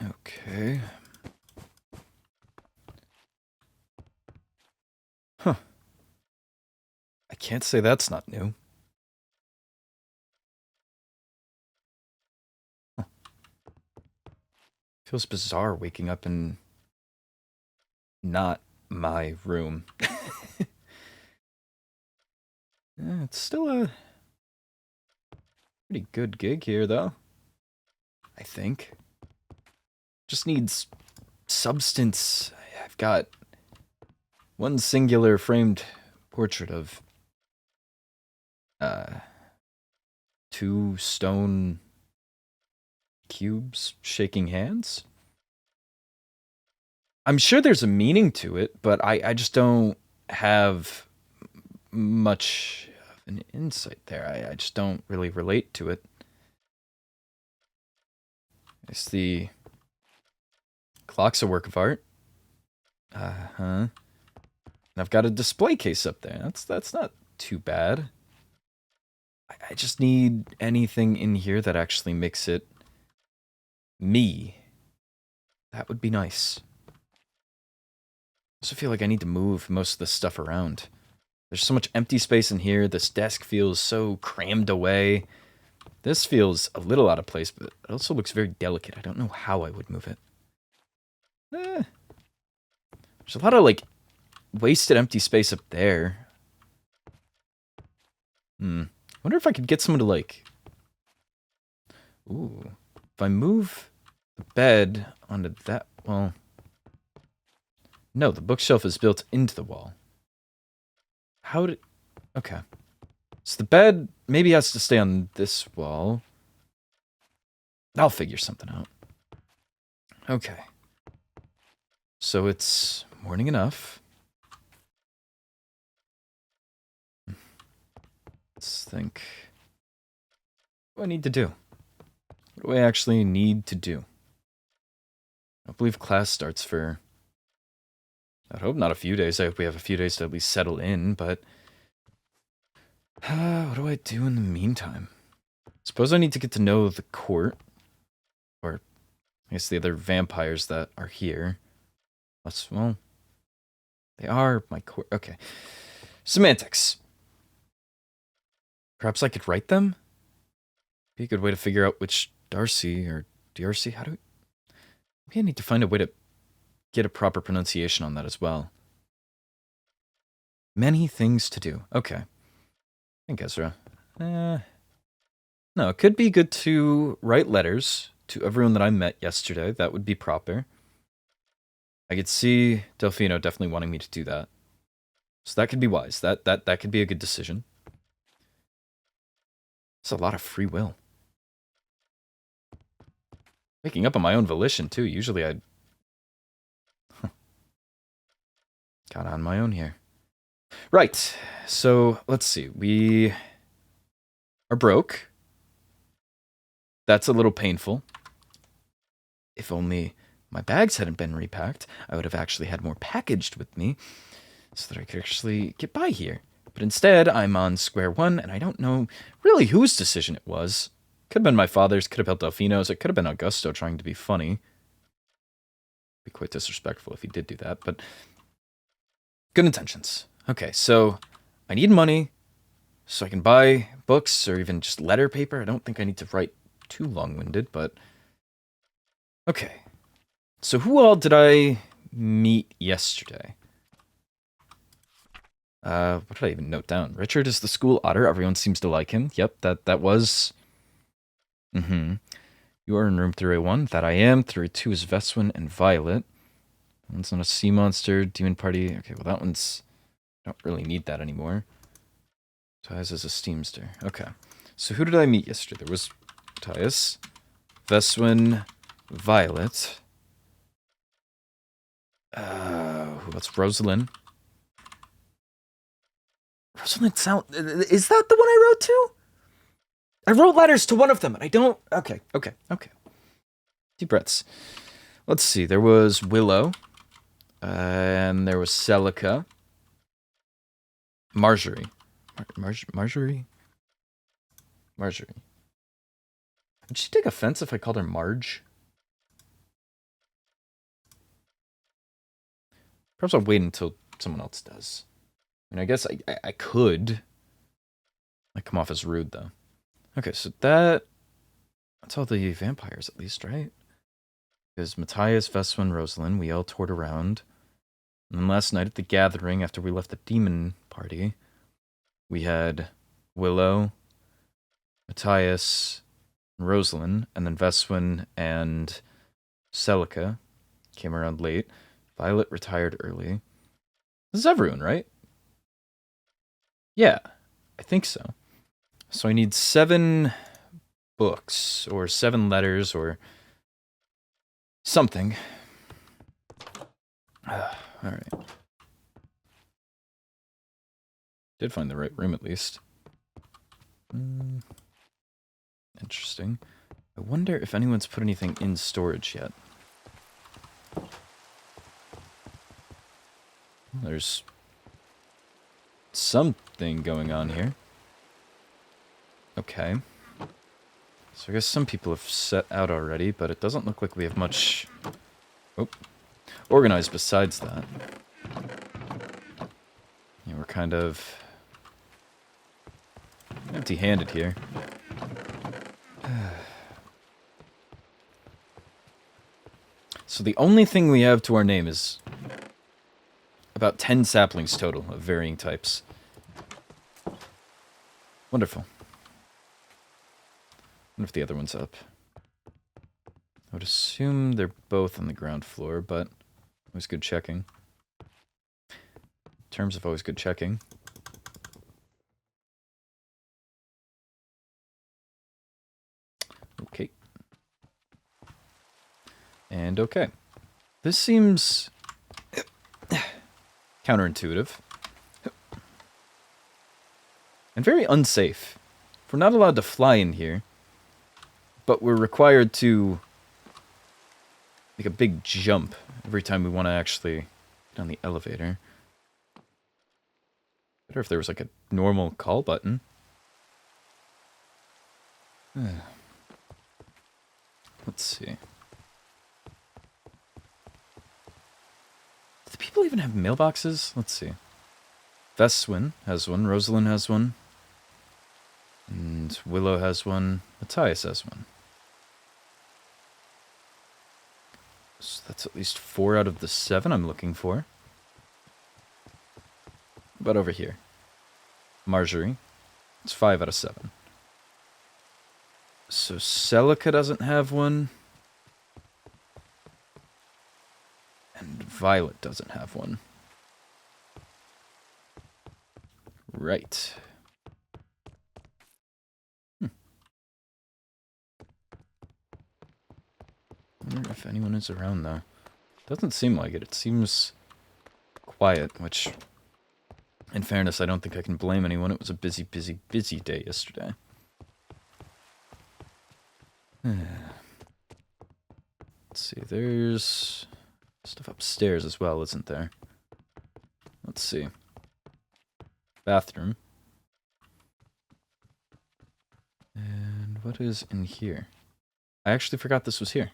Okay. Huh. I can't say that's not new. Huh. Feels bizarre waking up in not my room. It's still a pretty good gig here, though. I think. Just needs substance. I've got one singular framed portrait of 2 stone cubes shaking hands. I'm sure there's a meaning to it, but I just don't have much of an insight there. I just don't really relate to it. It's the clock's a work of art. And I've got a display case up there. That's not too bad. I just need anything in here that actually makes it me. That would be nice. I also feel like I need to move most of this stuff around. There's so much empty space in here. This desk feels so crammed away. This feels a little out of place, but it also looks very delicate. I don't know how I would move it. There's a lot of, like, wasted empty space up there. Wonder if I could get someone to, like... Ooh. If I move the bed onto that... Well... No, the bookshelf is built into the wall. How did... Okay. So the bed maybe has to stay on this wall. I'll figure something out. Okay. So it's morning enough. Let's think. What do I need to do? What do I actually need to do? I don't believe class starts for... I hope not a few days. I hope we have a few days to at least settle in, but... what do I do in the meantime? Suppose I need to get to know the court. Or, I guess the other vampires that are here. Well... They are my court... Okay. Semantics. Perhaps I could write them? Be a good way to figure out which Darcy or Darcy. How do we... Maybe I need to find a way to get a proper pronunciation on that as well. Many things to do. Okay. I think Ezra. No, it could be good to write letters to everyone that I met yesterday. That would be proper. I could see Delfino definitely wanting me to do that. So that could be wise. That could be a good decision. It's a lot of free will. Waking up on my own volition, too. Usually I'd... Got on my own here. Right. So, let's see. We are broke. That's a little painful. If only my bags hadn't been repacked, I would have actually had more packaged with me so that I could actually get by here. But instead, I'm on square one, and I don't know really whose decision it was. Could have been my father's, could have been Delfino's, it could have been Augusto trying to be funny. Be quite disrespectful if he did do that, but... Good intentions. Okay, so I need money so I can buy books or even just letter paper. I don't think I need to write too long-winded, but... Okay. So who all did I meet yesterday? What did I even note down? Richard is the school otter. Everyone seems to like him. Yep, that was... You are in room 301. That I am. 302 is Veswin and Violet. One's not a sea monster. Demon party. Okay, well that one's... I don't really need that anymore. Tyus is a steamster. Okay. So who did I meet yesterday? There was Tyus, Veswin, Violet. What's Rosalind? Rosalind sound... Is that the one I wrote to? I wrote letters to one of them, and I don't... Okay. Deep breaths. Let's see. There was Willow. And there was Celica. Marjorie. Marjorie? Marjorie. Would she take offense if I called her Marge? Perhaps I'll wait until someone else does. I mean, I guess I could. I come off as rude, though. Okay, so that's all the vampires, at least, right? Because Matthias, Veswin, Rosalind, we all toured around. And then last night at the gathering, after we left the demon party, we had Willow, Matthias, Rosalind, and then Veswin and Celica came around late. Violet retired early. This is everyone, right? Yeah, I think so. So I need 7 books, or 7 letters, or something. Alright. Did find the right room, at least. Interesting. I wonder if anyone's put anything in storage yet. There's something going on here. Okay. So I guess some people have set out already, but it doesn't look like we have much organized besides that. Yeah, we're kind of empty-handed here. So the only thing we have to our name is about 10 saplings total of varying types. Wonderful. I wonder if the other one's up. I would assume they're both on the ground floor, but always good checking. In terms of always good checking. Okay. And okay. This seems counterintuitive. And very unsafe. We're not allowed to fly in here, but we're required to make a big jump every time we want to actually get on the elevator. Better if there was like a normal call button. Let's see. Do people even have mailboxes? Let's see. Veswin has one. Rosalind has one. And Willow has one. Matthias has one. So that's at least 4 out of the 7 I'm looking for. What about over here? Marjorie. It's 5 out of 7. So Celica doesn't have one. And Violet doesn't have one. Right. I wonder if anyone is around, though. Doesn't seem like it. It seems quiet, which, in fairness, I don't think I can blame anyone. It was a busy, busy, busy day yesterday. Let's see, there's stuff upstairs as well, isn't there? Let's see. Bathroom. And what is in here? I actually forgot this was here.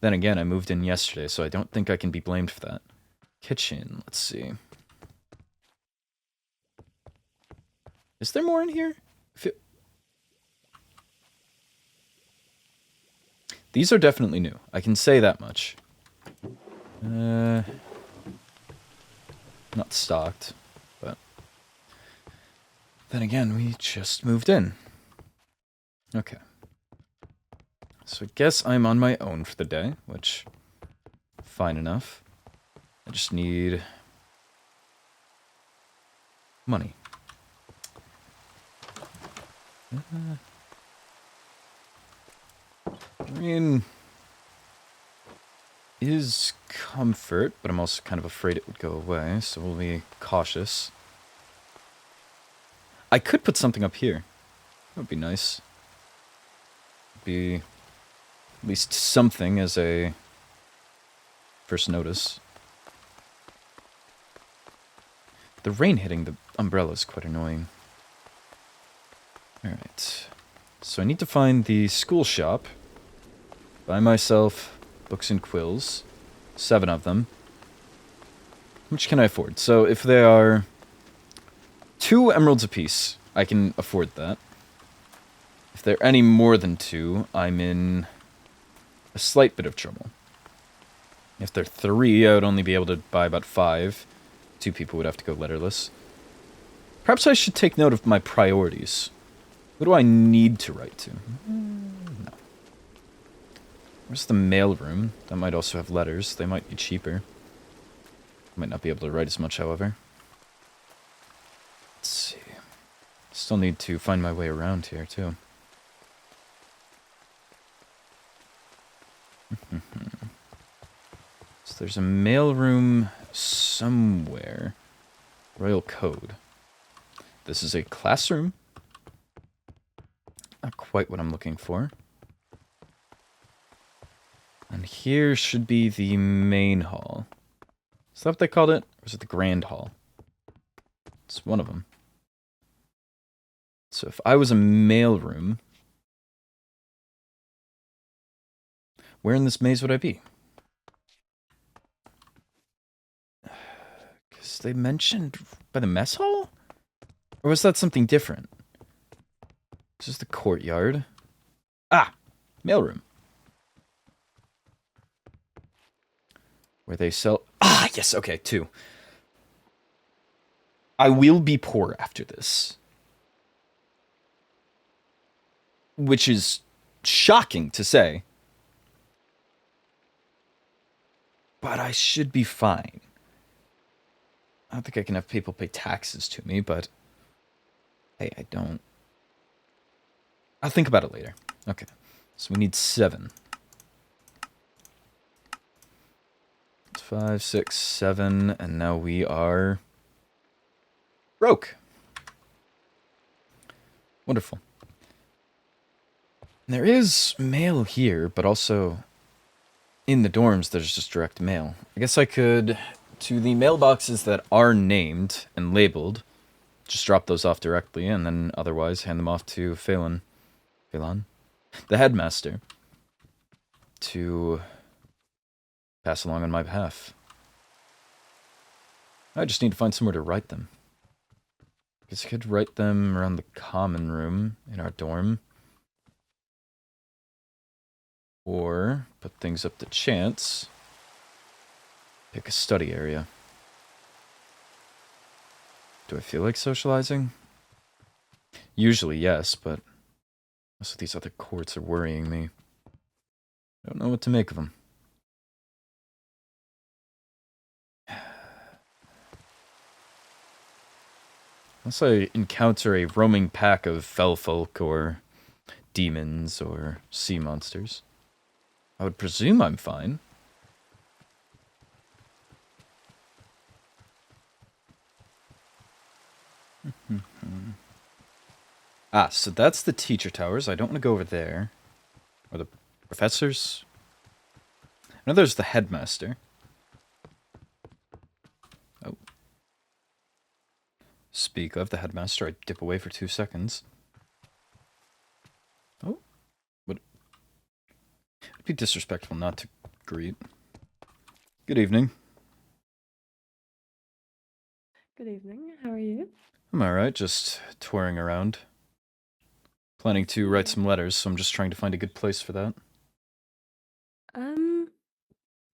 Then again, I moved in yesterday, so I don't think I can be blamed for that. Kitchen, let's see. Is there more in here? These are definitely new. I can say that much. Not stocked, but then again, we just moved in. Okay. So I guess I'm on my own for the day, which, fine enough. I just need money. I mean, is comfort, but I'm also kind of afraid it would go away, so we'll be cautious. I could put something up here. That would be nice. Be at least something as a first notice. The rain hitting the umbrella is quite annoying. Alright. So I need to find the school shop. Buy myself books and quills. 7 of them. How much can I afford? So if they are 2 emeralds apiece, I can afford that. If they're any more than 2, I'm in a slight bit of trouble. If they're 3, I would only be able to buy about 5. 2 people would have to go letterless. Perhaps I should take note of my priorities. Who do I need to write to? No. Where's the mail room? That might also have letters. They might be cheaper. Might not be able to write as much, however. Let's see. Still need to find my way around here, too. So there's a mailroom somewhere. Royal Code. This is a classroom. Not quite what I'm looking for. And here should be the main hall. Is that what they called it? Or is it the Grand Hall? It's one of them. So if I was a mailroom, where in this maze would I be? Because they mentioned by the mess hall? Or was that something different? This is the courtyard. Ah! Mailroom. Where they sell... Ah, yes, okay, 2. I will be poor after this. Which is shocking to say. But I should be fine. I don't think I can have people pay taxes to me, but... Hey, I don't... I'll think about it later. Okay, so we need 7. 5, 6, 7, and now we are broke. Wonderful. There is mail here, but also in the dorms there's just direct mail. I guess I could, to the mailboxes that are named and labeled, just drop those off directly, and then otherwise hand them off to Phelan, the headmaster, to pass along on my behalf. I just need to find somewhere to write them. I guess I could write them around the common room in our dorm. Or put things up to chance. Pick a study area. Do I feel like socializing? Usually yes, but most of these other courts are worrying me. I don't know what to make of them. Unless I encounter a roaming pack of fell folk or demons or sea monsters, I would presume I'm fine. Ah, so that's the teacher towers. I don't want to go over there. Or the professors. I know there's the headmaster. Oh. Speak of the headmaster, I dip away for 2 seconds. Oh. Would it'd be disrespectful not to greet. Good evening. Good evening. How are you? I'm alright, just touring around. Planning to write some letters, so I'm just trying to find a good place for that.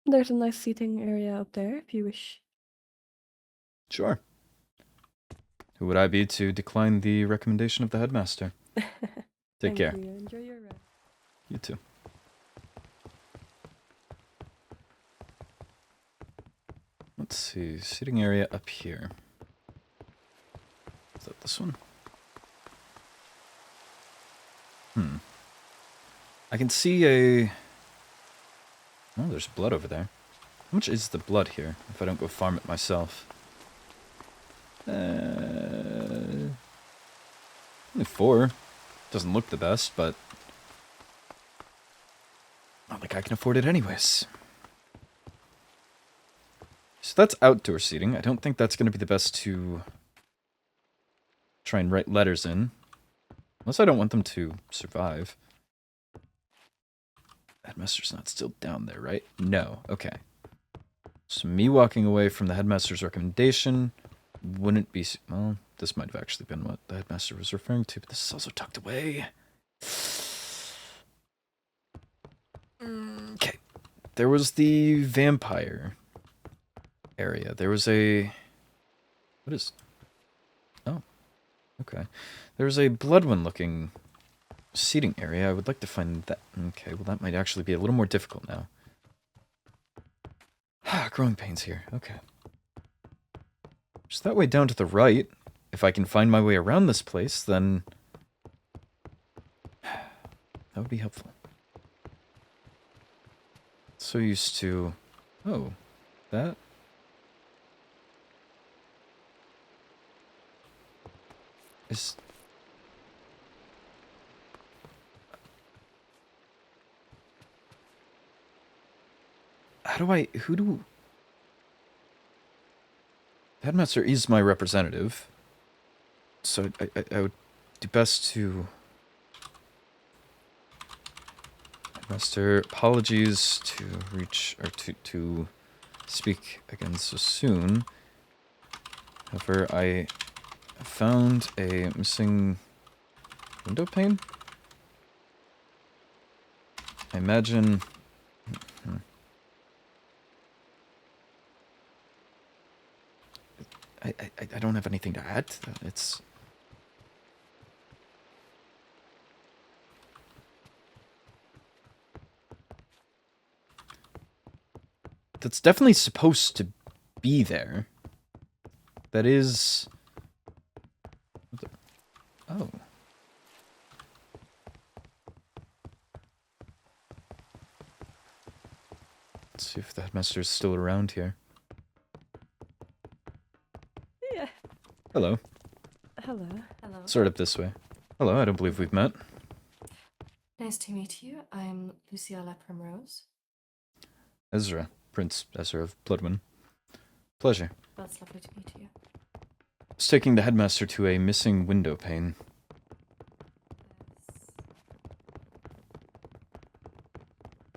There's a nice seating area up there if you wish. Sure. Who would I be to decline the recommendation of the headmaster? Take care. Thank you. Enjoy your rest. You too. Let's see, sitting area up here. Is that this one? I can see a... Oh, there's blood over there. How much is the blood here, if I don't go farm it myself? Only 4. Doesn't look the best, but... not like I can afford it anyways. So that's outdoor seating. I don't think that's going to be the best to try and write letters in. Unless I don't want them to survive. Headmaster's not still down there, right? No. Okay. So me walking away from the headmaster's recommendation wouldn't be... Well, this might have actually been what the headmaster was referring to, but this is also tucked away. Okay. There was the vampire area. There was a... What is... Oh. Okay. There was a Bloodwind-looking seating area. I would like to find that. Okay, well that might actually be a little more difficult now. Growing pains here. Okay. Just that way down to the right. If I can find my way around this place, then that would be helpful. So used to... Oh, that... is... How do I... Who do... Headmaster is my representative. So I would do best to... Headmaster, apologies to reach... Or to speak again so soon. However, I found a missing window pane? I imagine... I don't have anything to add to that. It's... That's definitely supposed to be there. That is... Oh. Let's see if the headmaster is still around here. Yeah. Hello. Hello. Hello. Sort up this way. Hello, I don't believe we've met. Nice to meet you. I'm Luciala Primrose. Ezra. Prince Ezra of Bloodwind. Pleasure. That's lovely to meet you. I was taking the headmaster to a missing window pane.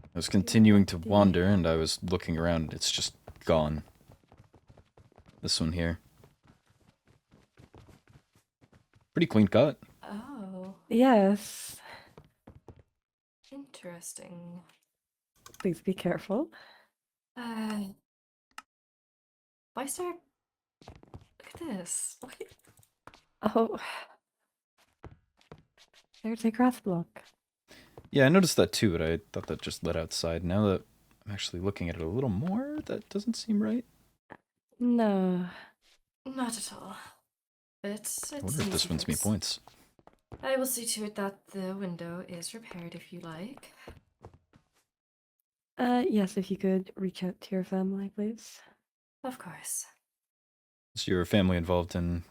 I was continuing to wander, and I was looking around. It's just gone. This one here. Pretty clean cut. Oh, Yes. interesting. Please be careful. Why start? Look at this. Oh. There's a grass block. Yeah, I noticed that too, but I thought that just led outside. Now that I'm actually looking at it a little more, that doesn't seem right. No. Not at all. It's I wonder if this wins me points. I will see to it that the window is repaired if you like. Yes, if you could reach out to your family, please. Of course. Is your family involved in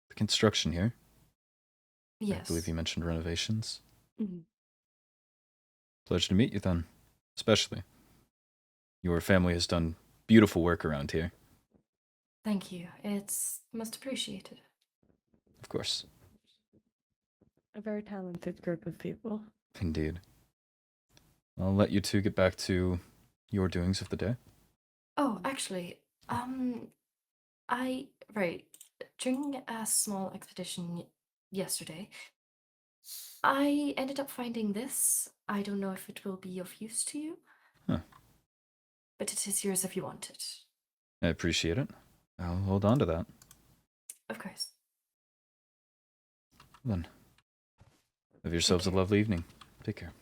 the construction here? Yes. I believe you mentioned renovations. Mhm. Pleasure to meet you then, especially. Your family has done beautiful work around here. Thank you. It's most appreciated. Of course. A very talented group of people. Indeed. I'll let you two get back to your doings of the day. Oh, actually, during a small expedition yesterday, I ended up finding this. I don't know if it will be of use to you. Huh. But it is yours if you want it. I appreciate it. I'll hold on to that. Of course. Then, have yourselves a lovely evening. Take care.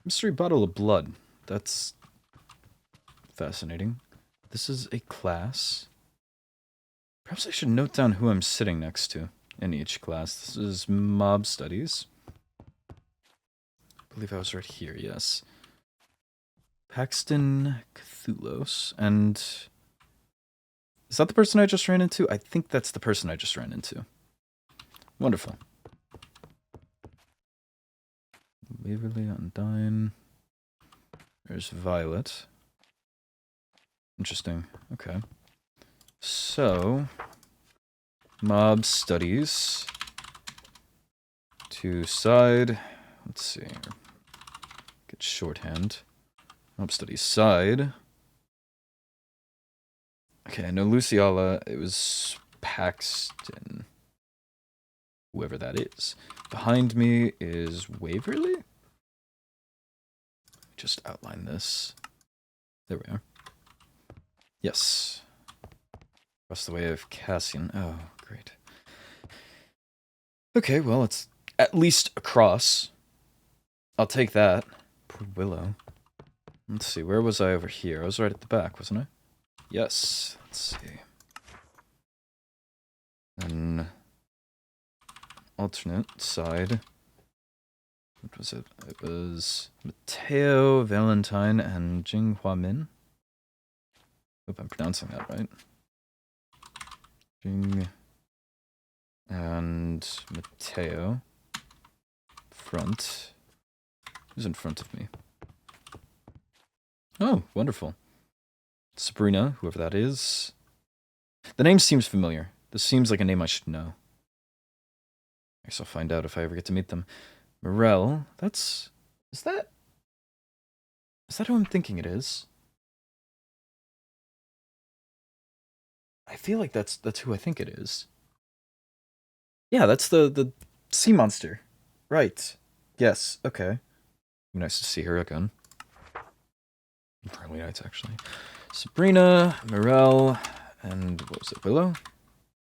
Mystery bottle of blood. That's fascinating. This is a class. Perhaps I should note down who I'm sitting next to in each class. This is mob studies. I believe I was right here, yes. Paxton Cthulos. And is that the person I just ran into? I think that's the person I just ran into. Wonderful. Waverly Undyne. There's Violet. Interesting. Okay. So, mob studies to side. Let's see. Get shorthand. Mob studies side. Okay, I know Luciala. It was Paxton. Whoever that is. Behind me is Waverly? Just outline this. There we are. Yes. Across the way of Cassian. Oh, great. Okay, well, it's at least across. I'll take that. Poor Willow. Let's see, where was I over here? I was right at the back, wasn't I? Yes. Let's see. Then alternate side. What was it? It was Mateo, Valentine, and Jinghua Min. Hope I'm pronouncing that right. Jing and Mateo. Front. Who's in front of me? Oh, wonderful. Sabrina, whoever that is. The name seems familiar. This seems like a name I should know. I guess I'll find out if I ever get to meet them. Morel, that's... Is that who I'm thinking it is? I feel like that's who I think it is. Yeah, that's the sea monster. Right. Yes, okay. Nice to see her again. Really nice, actually. Sabrina, Morel, and what was it, Willow?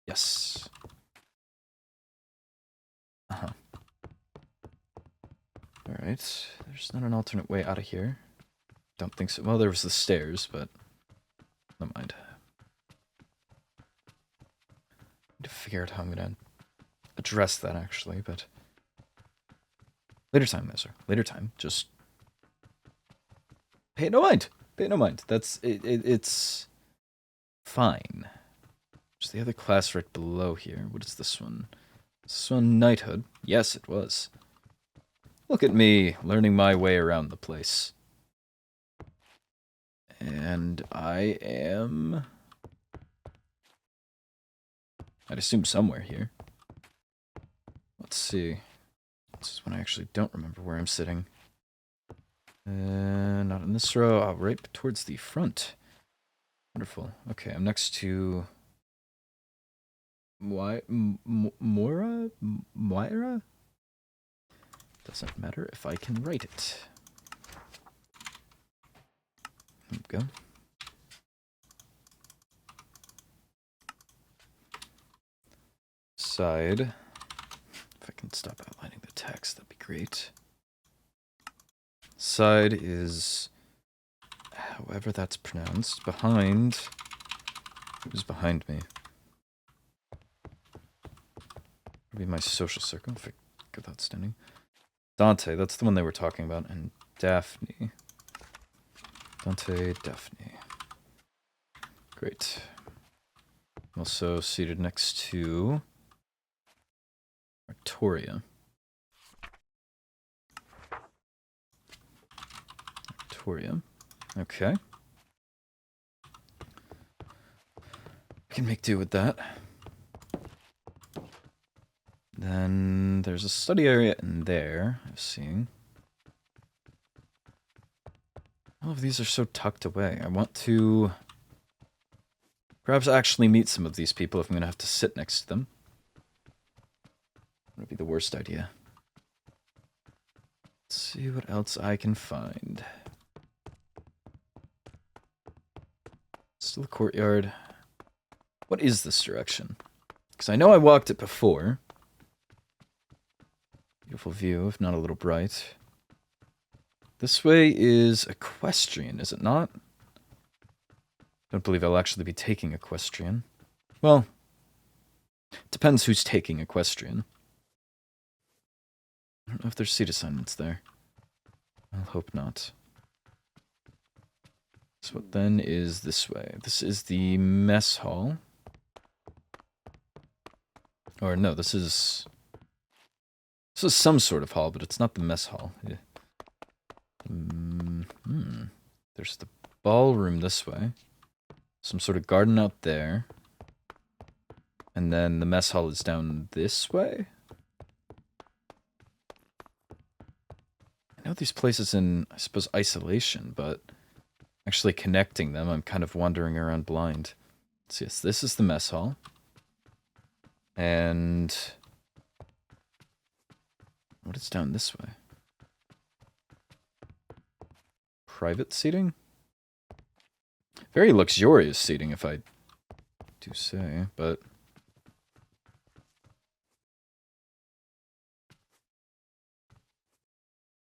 Yes. Uh-huh. Alright, there's not an alternate way out of here. Don't think so. Well, there was the stairs, but never mind. Need to figure out how I'm gonna address that, actually, but... Later time, Ezra. Later time. Just... Pay no mind! Pay no mind. That's... It's... fine. There's the other class right below here. What is this one? This one knighthood? Yes, it was. Look at me, learning my way around the place. And I am... I'd assume somewhere here. Let's see. This is when I actually don't remember where I'm sitting. Not in this row. Oh, right towards the front. Wonderful. Okay, I'm next to... Moira? Moira? Doesn't matter if I can write it. There we go. Side. If I can stop outlining the text, that'd be great. Side is however that's pronounced. Behind. Who's behind me? Would be my social circle if I get that standing. Dante, that's the one they were talking about, and Daphne. Dante, Daphne. Great. Also seated next to Artoria. Artoria. Okay. I can make do with that. Then there's a study area in there, I'm seeing. All of these are so tucked away. I want to perhaps actually meet some of these people if I'm going to have to sit next to them. That would be the worst idea. Let's see what else I can find. Still a courtyard. What is this direction? Because I know I walked it before. Beautiful view, if not a little bright. This way is equestrian, is it not? Don't believe I'll actually be taking equestrian. Well, depends who's taking equestrian. I don't know if there's seat assignments there. I'll hope not. So what then is this way? This is the mess hall. Or no, this is some sort of hall, but it's not the mess hall. Yeah. There's the ballroom this way. some sort of garden out there. And then the mess hall is down this way. I know these places in, I suppose, isolation, but actually connecting them, I'm kind of wandering around blind. So yes, this is the mess hall. And what is down this way? Private seating? Very luxurious seating, if I do say, but...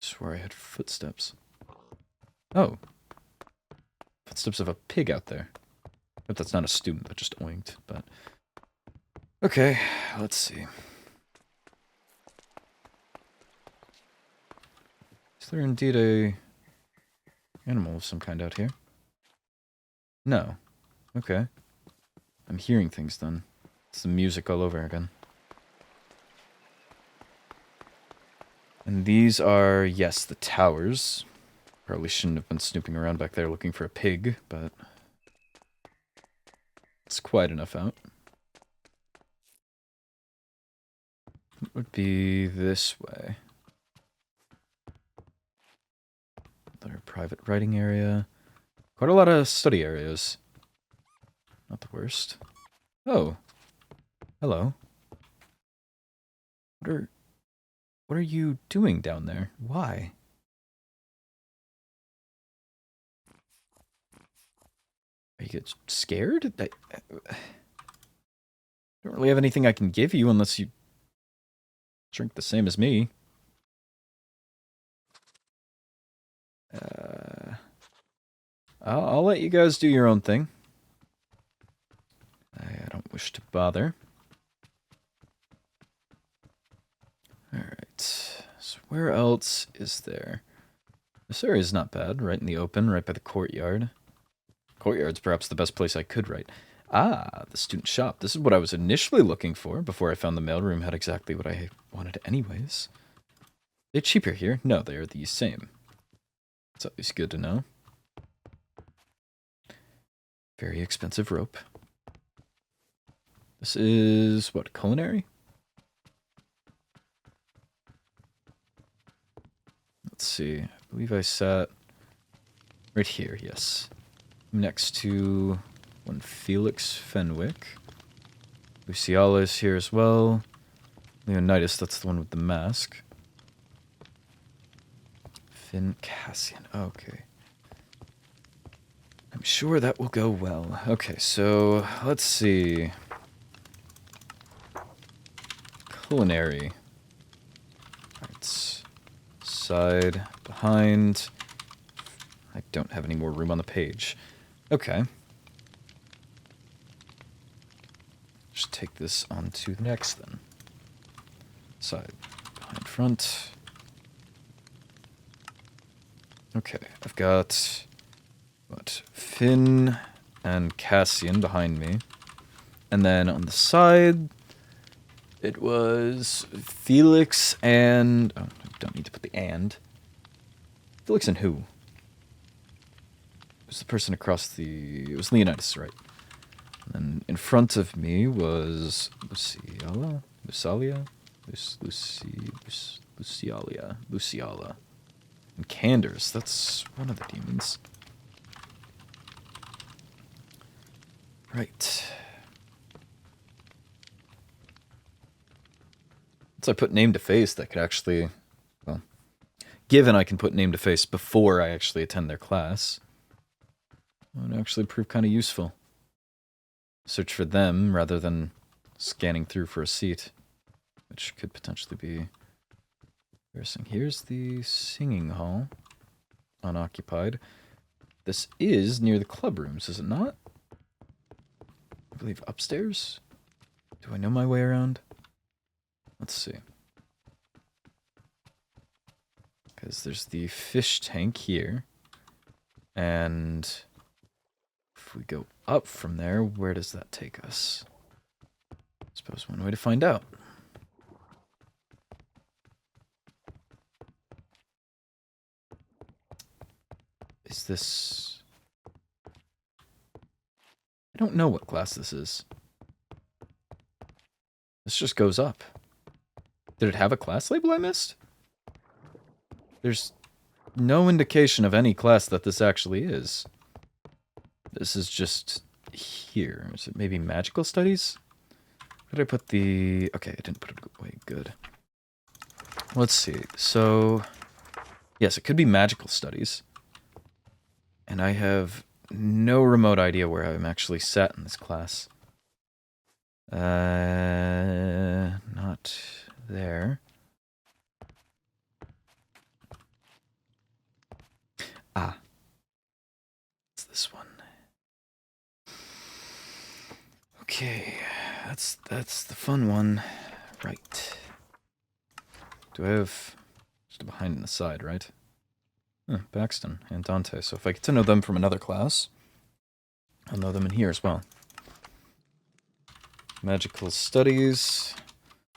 I swear I heard footsteps. Oh. Footsteps of a pig out there. But that's not a student, that just oinked, but... Okay, let's see. Is there indeed a animal of some kind out here? No. Okay. I'm hearing things then. It's the music all over again. And these are, yes, the towers. Probably shouldn't have been snooping around back there looking for a pig, but... it's quite enough out. It would be this way. Another private writing area. Quite a lot of study areas. Not the worst. Oh. Hello. What are you doing down there? Why? Are you get scared? I don't really have anything I can give you unless you drink the same as me. I'll let you guys do your own thing. I don't wish to bother. Alright. So where else is there? This area is not bad. Right in the open, right by the courtyard. Courtyard's perhaps the best place I could write. Ah, the student shop. This is what I was initially looking for before I found the mailroom had exactly what I wanted anyways. They're cheaper here? No, they are the same. It's at least good to know. Very expensive rope. This is, what, culinary? Let's see. I believe I sat right here, yes. Next to one Felix Fenwick. Luciala is here as well. Leonidas, that's the one with the mask. Finn Cassian, okay. I'm sure that will go well. Okay, so let's see. Culinary. Right. Side, behind. I don't have any more room on the page. Okay. Just take this onto the next then. Side, behind, front. Okay, I've got, what, Finn and Cassian behind me. And then on the side, it was Felix and... oh, I don't need to put the and. Felix and who? It was the person across the... it was Leonidas, right? And then in front of me was Luciala? Lucialia? Luciala. And Candors, that's one of the demons. Right. Once I put name to face, that could actually... well, given I can put name to face before I actually attend their class, it would actually prove kind of useful. Search for them rather than scanning through for a seat, which could potentially be embarrassing. Here's the singing hall, unoccupied. This is near the club rooms, is it not? I believe upstairs? Do I know my way around? Let's see. Because there's the fish tank here. And if we go up from there, where does that take us? I suppose one way to find out. Is this... I don't know what class this is. This just goes up. Did it have a class label I missed? There's no indication of any class that this actually is. This is just here. Is it maybe magical studies? Where did I put the... Okay, I didn't put it away. Good. Let's see. So, yes, it could be magical studies. And I have no remote idea where I'm actually set in this class. Not there. Ah. It's this one. Okay. That's the fun one. Right. Do I have... Just behind and the side, right? Baxton and Dante. So if I get to know them from another class, I'll know them in here as well. Magical studies.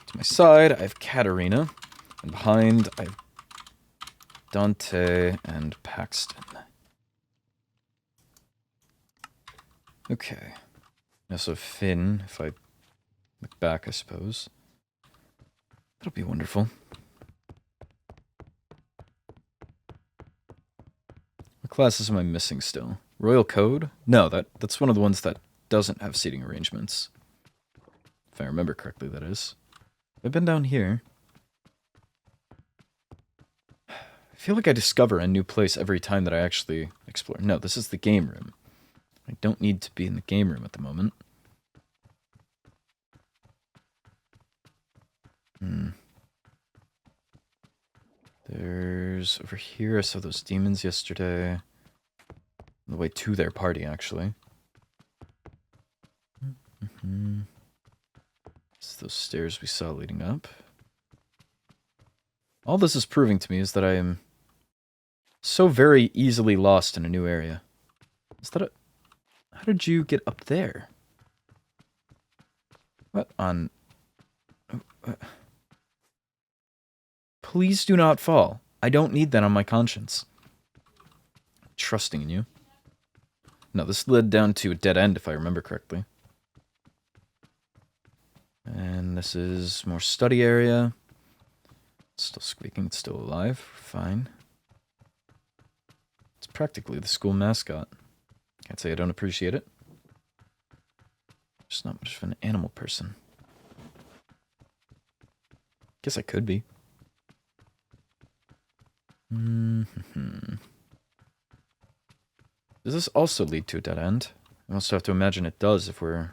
To my side, I have Katarina. And behind, I have Dante and Paxton. Okay. I also have Finn, if I look back, I suppose. That'll be wonderful. What classes am I missing still? Royal Code? No, that's one of the ones that doesn't have seating arrangements. If I remember correctly, that is. I've been down here. I feel like I discover a new place every time that I actually explore. No, this is the game room. I don't need to be in the game room at the moment. There's... Over here, I saw those demons yesterday. On the way to their party, actually. It's those stairs we saw leading up. All this is proving to me is that I am so very easily lost in a new area. Is that a... How did you get up there? What on... Please do not fall. I don't need that on my conscience. I'm trusting in you. No, this led down to a dead end, if I remember correctly. And this is more study area. It's still squeaking, it's still alive. Fine. It's practically the school mascot. Can't say I don't appreciate it. Just not much of an animal person. Guess I could be. Does this also lead to a dead end? I also have to imagine it does if we're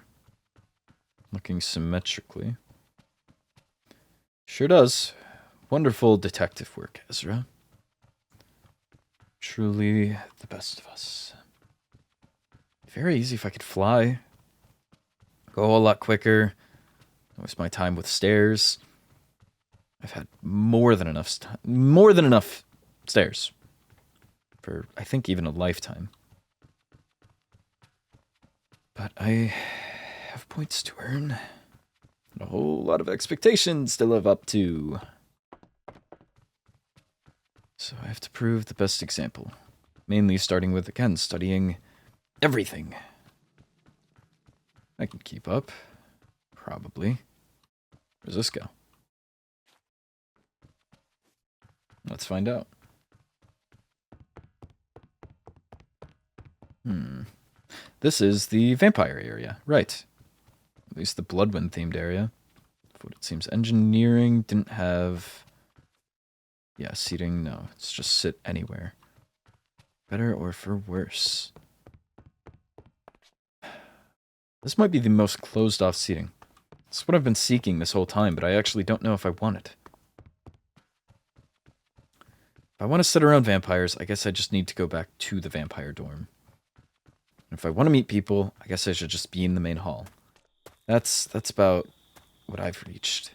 looking symmetrically. Sure does. Wonderful detective work, Ezra. Truly the best of us. Very easy if I could fly. Go a lot quicker. Don't waste my time with stairs. I've had more than enough stairs. For, I think, even a lifetime. But I have points to earn. And a whole lot of expectations to live up to. So I have to prove the best example. Mainly starting with, again, studying everything. I can keep up. Probably. Where's this go? Let's find out. This is the vampire area, right. At least the Bloodwind themed area. What it seems, engineering didn't have... Yeah, seating, no. It's just sit anywhere. Better or for worse? This might be the most closed off seating. It's what I've been seeking this whole time, but I actually don't know if I want it. If I want to sit around vampires, I guess I just need to go back to the vampire dorm. And if I want to meet people, I guess I should just be in the main hall. That's about what I've reached.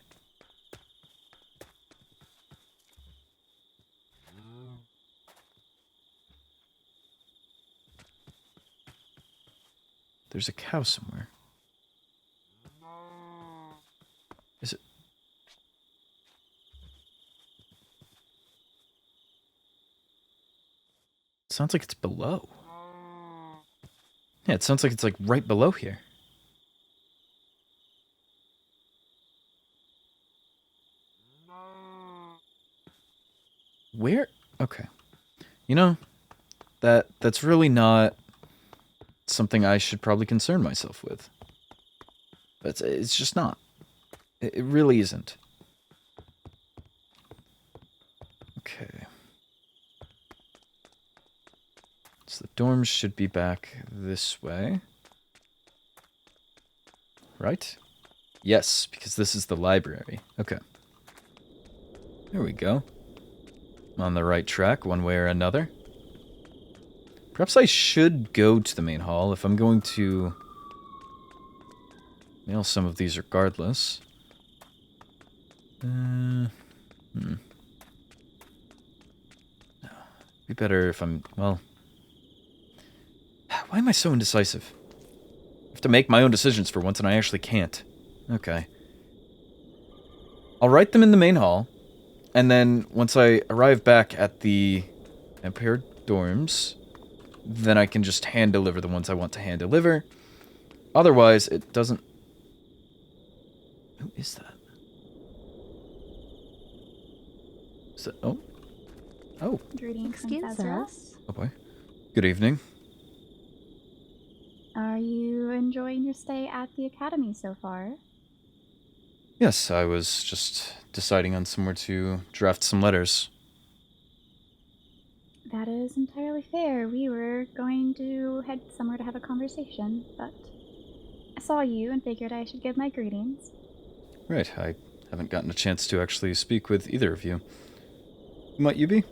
There's a cow somewhere. Is it? Sounds like it's below. Yeah, it sounds like it's like right below here. Where? Okay. You know, that's really not something I should probably concern myself with. It's just not. It really isn't. Okay. So the dorms should be back this way. Right? Yes, because this is the library. Okay. There we go. I'm on the right track, one way or another. Perhaps I should go to the main hall if I'm going to mail some of these regardless. Be better if I'm, well... Why am I so indecisive? I have to make my own decisions for once and I actually can't. Okay. I'll write them in the main hall, and then once I arrive back at the Empire dorms, then I can just hand-deliver the ones I want to hand-deliver. Otherwise, it doesn't... Who is that? Is that... Oh. Oh. Greetings, Excuse Ezra. us. Oh boy. Good evening. Are you enjoying your stay at the academy so far? Yes, I was just deciding on somewhere to draft some letters. That is entirely fair. We were going to head somewhere to have a conversation, but I saw you and figured I should give my greetings. Right, I haven't gotten a chance to actually speak with either of you. Who might you be?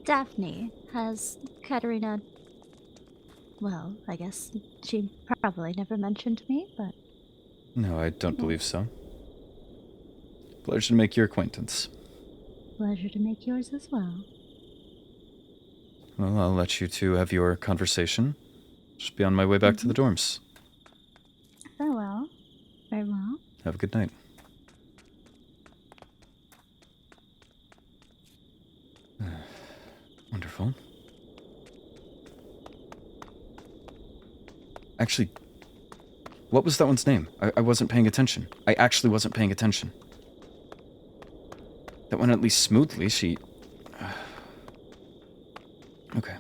Daphne. Has Katerina... Well, I guess she probably never mentioned me, but... No, I don't believe so. Pleasure to make your acquaintance. Pleasure to make yours as well. Well, I'll let you two have your conversation. Just be on my way back to the dorms. Farewell. Very well. Have a good night. Wonderful. Actually, what was that one's name? I wasn't paying attention. I actually wasn't paying attention. That went at least smoothly. She... Okay.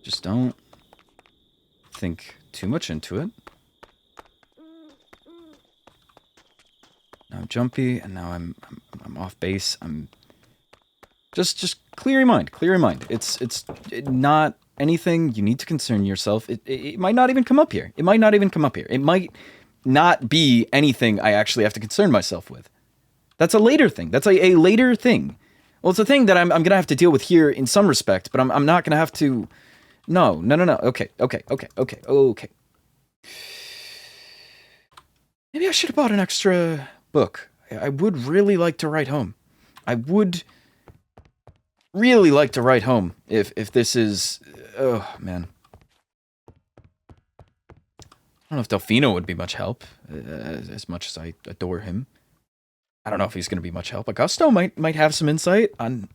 Just don't think too much into it. Now I'm jumpy, and now I'm off base. I'm just clear your mind. Clear your mind. It's not anything you need to concern yourself. It might not even come up here. It might not even come up here. It might not be anything I actually have to concern myself with. That's a later thing. That's a later thing. Well, it's a thing that I'm going to have to deal with here in some respect, but I'm not going to have to... No. Okay. Maybe I should have bought an extra book. I would really like to write home. I would really like to write home if this is... Oh, man. I don't know if Delfino would be much help, as much as I adore him. I don't know if he's going to be much help. Augusto might have some insight on...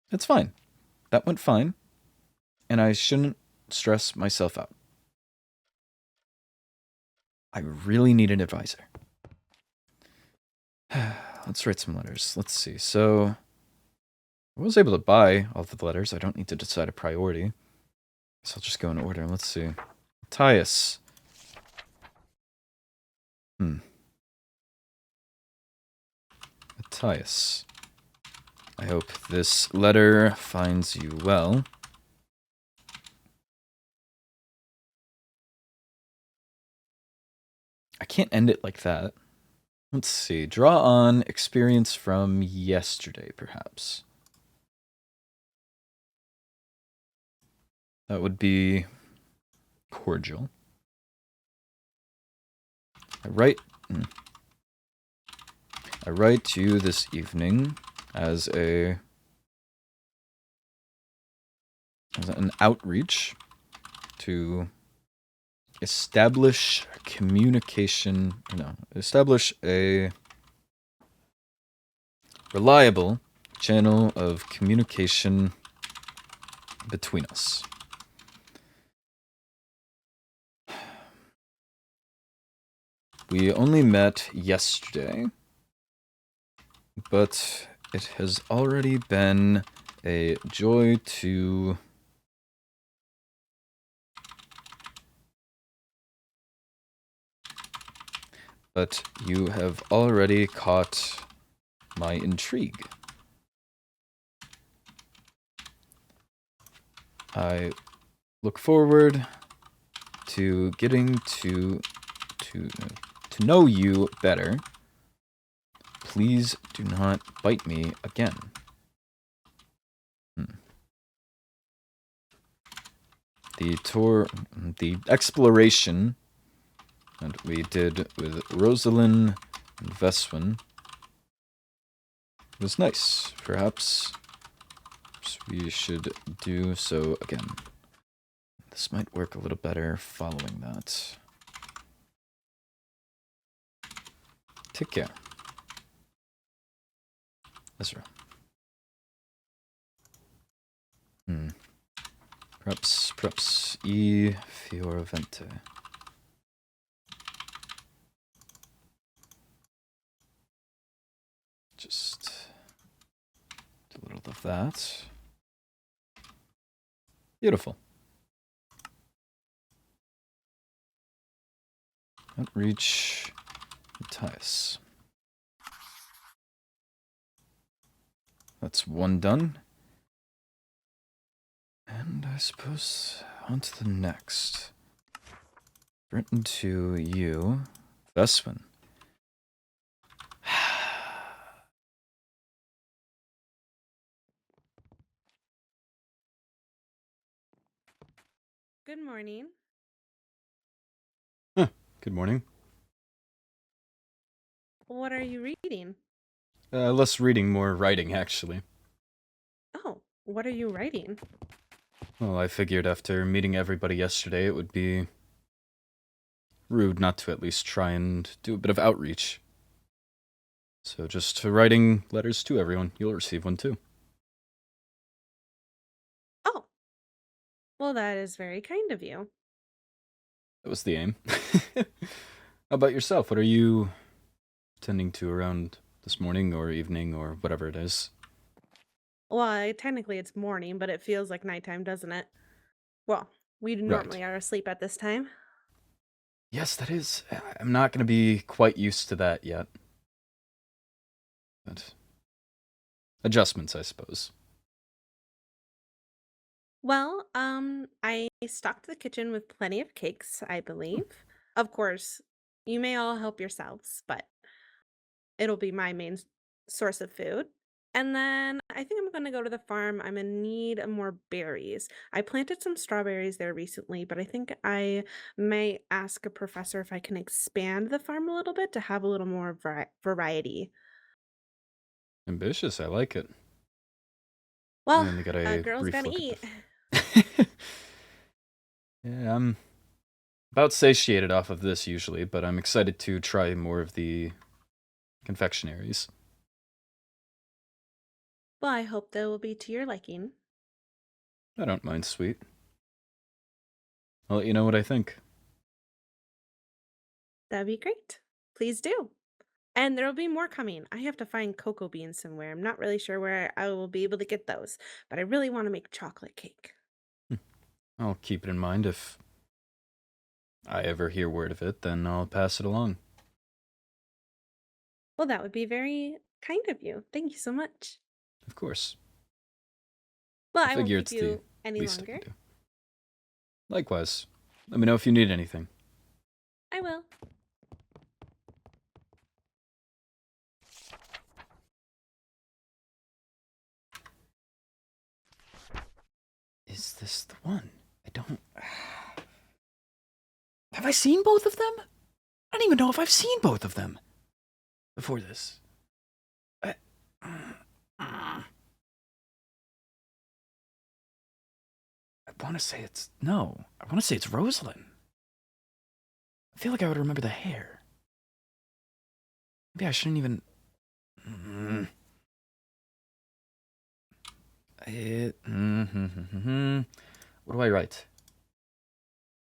It's fine. That went fine. And I shouldn't stress myself out. I really need an advisor. Let's write some letters. Let's see. So... I was able to buy all the letters. I don't need to decide a priority. So I'll just go in order. Let's see. Matthias. Matthias. I hope this letter finds you well. I can't end it like that. Let's see. Draw on experience from yesterday, perhaps. That would be cordial. I write to you this evening as an outreach to establish communication. No, establish a reliable channel of communication between us. We only met yesterday, but it has already been a joy to but you have already caught my intrigue. I look forward to getting to know you better. Please do not bite me again. The exploration that we did with Rosalind and Veswin was nice. Perhaps we should do so again. This might work a little better following that. Take care. Ezra. Perhaps E Fioravente. Just do a little of that. Beautiful. Outreach Matthias. That's one done. And I suppose on to the next. Written to you, Veswin. Good morning. Good morning. What are you reading? Less reading, more writing, actually. Oh, what are you writing? Well, I figured after meeting everybody yesterday, it would be rude not to at least try and do a bit of outreach. So just writing letters to everyone. You'll receive one too. Oh, well, that is very kind of you. That was the aim. How about yourself? What are you tending to around this morning or evening or whatever it is? Well, technically it's morning, but it feels like nighttime, doesn't it? Well, we normally are asleep at this time. Yes, that is. I'm not going to be quite used to that yet. But adjustments, I suppose. Well, I stocked the kitchen with plenty of cakes, I believe. Of course, you may all help yourselves, but it'll be my main source of food. And then I think I'm going to go to the farm. I'm in need of more berries. I planted some strawberries there recently, but I think I may ask a professor if I can expand the farm a little bit to have a little more variety. Ambitious, I like it. I Well, only got a a girl's brief gonna look eat. at Yeah, I'm about satiated off of this usually, but I'm excited to try more of the confectionaries. Well, I hope they will be to your liking. I don't mind sweet. I'll let you know what I think. That'd be great. Please do. And there'll be more coming. I have to find cocoa beans somewhere. I'm not really sure where I will be able to get those, but I really want to make chocolate cake. I'll keep it in mind. If I ever hear word of it, then I'll pass it along. Well, that would be very kind of you. Thank you so much. Of course. Well, I I won't figure keep it's the you any least I longer. can do. Likewise. Let me know if you need anything. I will. Is this the one? I don't... Have I seen both of them? I don't even know if I've seen both of them before this. I want to say it's... No. I want to say it's Rosalind. I feel like I would remember the hair. Maybe I shouldn't even... What do I write?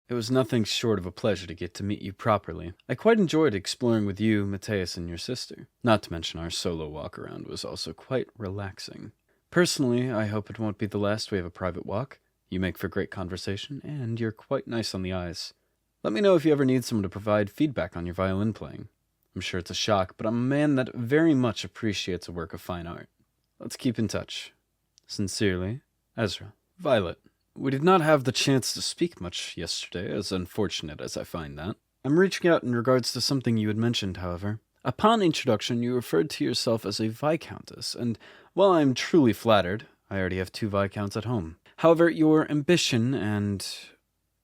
It was nothing short of a pleasure to get to meet you properly. I quite enjoyed exploring with you, Mateus, and your sister. Not to mention our solo walk around was also quite relaxing. Personally, I hope it won't be the last we have a private walk. You make for great conversation, and you're quite nice on the eyes. Let me know if you ever need someone to provide feedback on your violin playing. I'm sure it's a shock, but I'm a man that very much appreciates a work of fine art. Let's keep in touch. Sincerely, Ezra. Violet. We did not have the chance to speak much yesterday, as unfortunate as I find that. I'm reaching out in regards to something you had mentioned, however. Upon introduction, you referred to yourself as a Viscountess, and while I am truly flattered, I already have 2 Viscounts at home. However, your ambition and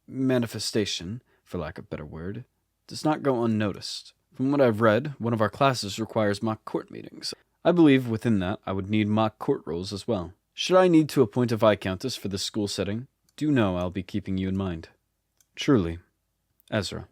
manifestation, for lack of a better word, does not go unnoticed. From what I've read, one of our classes requires mock court meetings. I believe within that I would need mock court rolls as well. Should I need to appoint a Viscountess for this school setting, do know I'll be keeping you in mind. Truly, Ezra.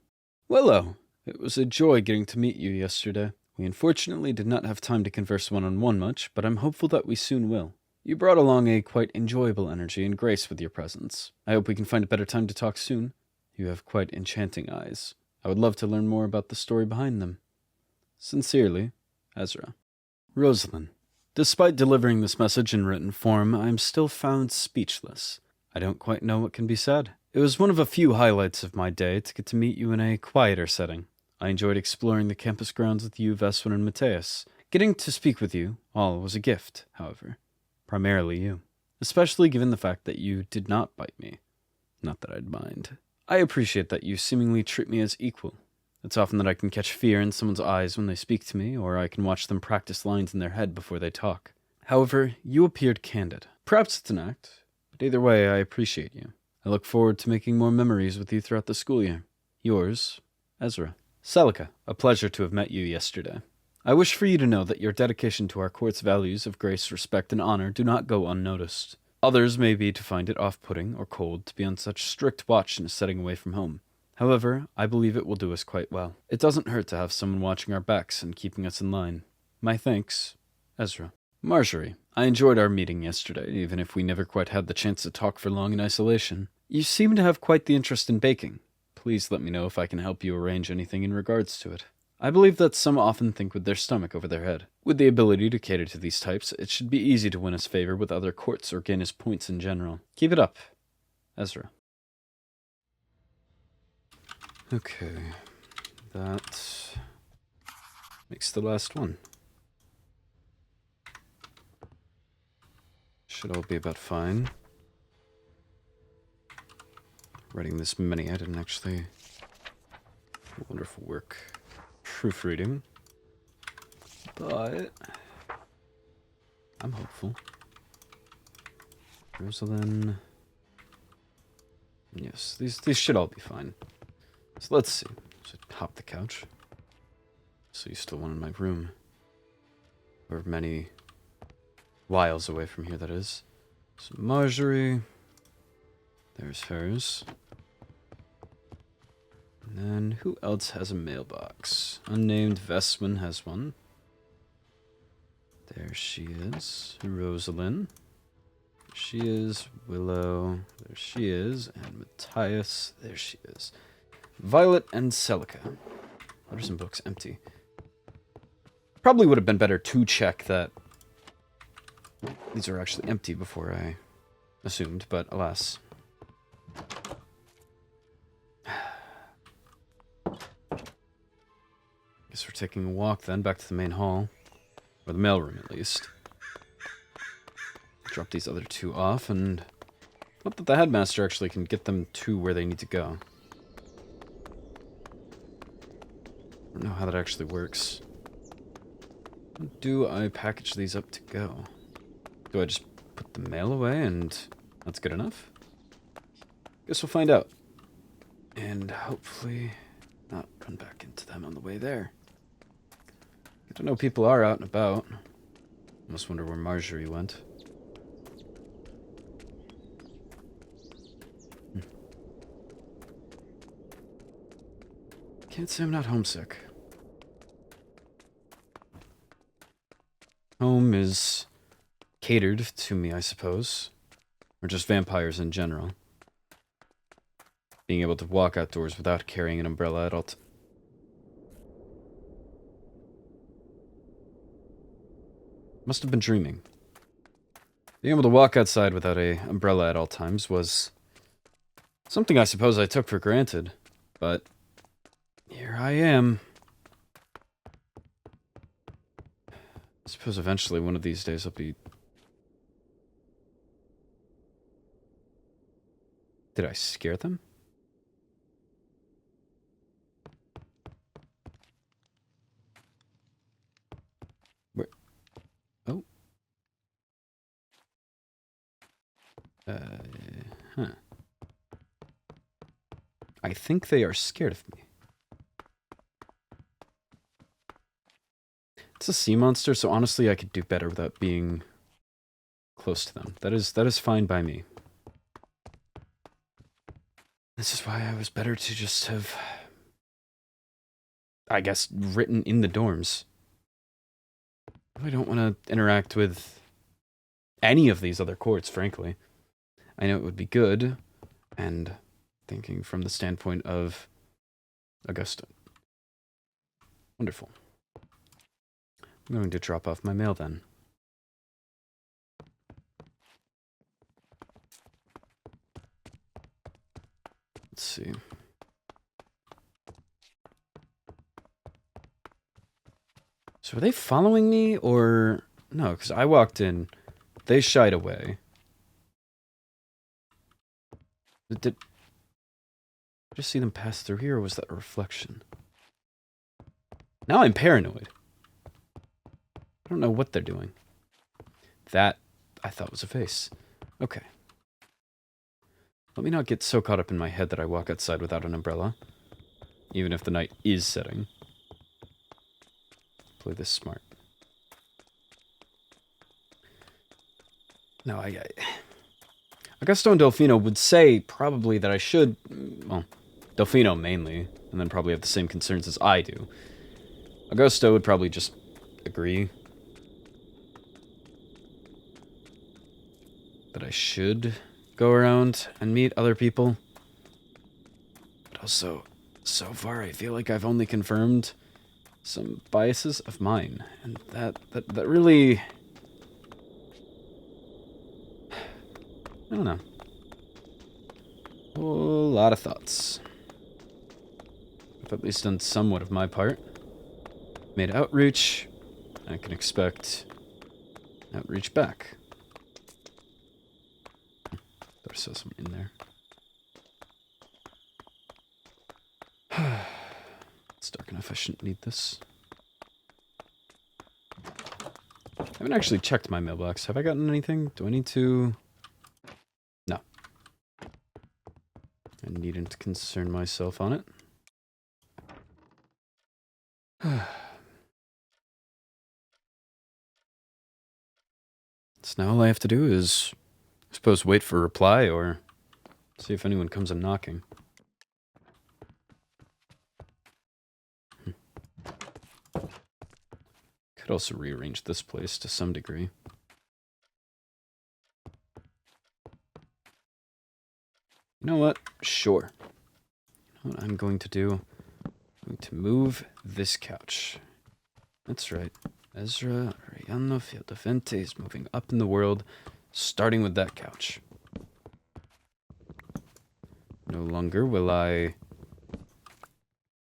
Willow, it was a joy getting to meet you yesterday. We unfortunately did not have time to converse one-on-one much, but I'm hopeful that we soon will. You brought along a quite enjoyable energy and grace with your presence. I hope we can find a better time to talk soon. You have quite enchanting eyes. I would love to learn more about the story behind them. Sincerely, Ezra. Rosalind. Despite delivering this message in written form, I am still found speechless. I don't quite know what can be said. It was one of a few highlights of my day to get to meet you in a quieter setting. I enjoyed exploring the campus grounds with you, Veswin, and Mateus. Getting to speak with you all was a gift, however. Primarily you. Especially given the fact that you did not bite me. Not that I'd mind. I appreciate that you seemingly treat me as equal. It's often that I can catch fear in someone's eyes when they speak to me, or I can watch them practice lines in their head before they talk. However, you appeared candid. Perhaps it's an act, but either way, I appreciate you. I look forward to making more memories with you throughout the school year. Yours, Ezra. Celica, a pleasure to have met you yesterday. I wish for you to know that your dedication to our court's values of grace, respect, and honor do not go unnoticed. Others may be to find it off-putting or cold to be on such strict watch in a setting away from home. However, I believe it will do us quite well. It doesn't hurt to have someone watching our backs and keeping us in line. My thanks, Ezra. Marjorie, I enjoyed our meeting yesterday, even if we never quite had the chance to talk for long in isolation. You seem to have quite the interest in baking. Please let me know if I can help you arrange anything in regards to it. I believe that some often think with their stomach over their head. With the ability to cater to these types, it should be easy to win his favor with other courts or gain his points in general. Keep it up, Ezra. Okay, that makes the last one. Should all be about fine. Writing this many, I didn't actually... Wonderful work. Proofreading. But... I'm hopeful. Rosalind... Yes, these should all be fine. So let's see. So hop the couch. So you still want in my room. Or many miles away from here, that is. So Marjorie. There's hers. And then who else has a mailbox? Unnamed Vesman has one. There she is. Rosalind. There she is. Willow. There she is. And Matthias. There she is. Violet and Celica. Letters and books empty. Probably would have been better to check that these are actually empty before I assumed, but alas. Guess we're taking a walk then, back to the main hall. Or the mailroom, at least. Drop these other 2 off, and hope that the headmaster actually can get them to where they need to go. I don't know how that actually works. How do I package these up to go? Do I just put the mail away and that's good enough? Guess we'll find out. And hopefully not run back into them on the way there. Good to know people are out and about. Almost wonder where Marjorie went. Can't say I'm not homesick. Home is catered to me, I suppose. Or just vampires in general. Being able to walk outdoors without carrying an umbrella at all Must have been dreaming. Being able to walk outside without a umbrella at all times was something I suppose I took for granted. But here I am. I suppose eventually one of these days I'll be... Did I scare them? Where? Oh. Huh. I think they are scared of me. It's a sea monster, so honestly I could do better without being close to them. That is fine by me. This is why I was better to just have, I guess, written in the dorms. I don't want to interact with any of these other courts, frankly. I know it would be good, and thinking from the standpoint of Augusta. Wonderful. I'm going to drop off my mail then. Let's see. So are they following me, or... No, because I walked in, they shied away. Did I just see them pass through here, or was that a reflection? Now I'm paranoid. I don't know what they're doing. That, I thought was a face. Okay. Let me not get so caught up in my head that I walk outside without an umbrella. Even if the night is setting. Play this smart. No, Augusto and Delfino would say probably that I should... Well, Delfino mainly, and then probably have the same concerns as I do. Augusto would probably just agree that I should go around and meet other people. But also, so far I feel like I've only confirmed some biases of mine, and that really... I don't know. A lot of thoughts. I've at least done somewhat of my part. Made outreach. I can expect outreach back. Thought I saw something in there. It's dark enough, I shouldn't need this. I haven't actually checked my mailbox. Have I gotten anything? Do I need to... No. I needn't concern myself on it. So now all I have to do is, I suppose, wait for a reply or see if anyone comes in knocking. Could also rearrange this place to some degree. You know what? Sure. You know what I'm going to do? I'm going to move this couch. That's right. Ezra Ariano Fialdefente is moving up in the world, starting with that couch. No longer will I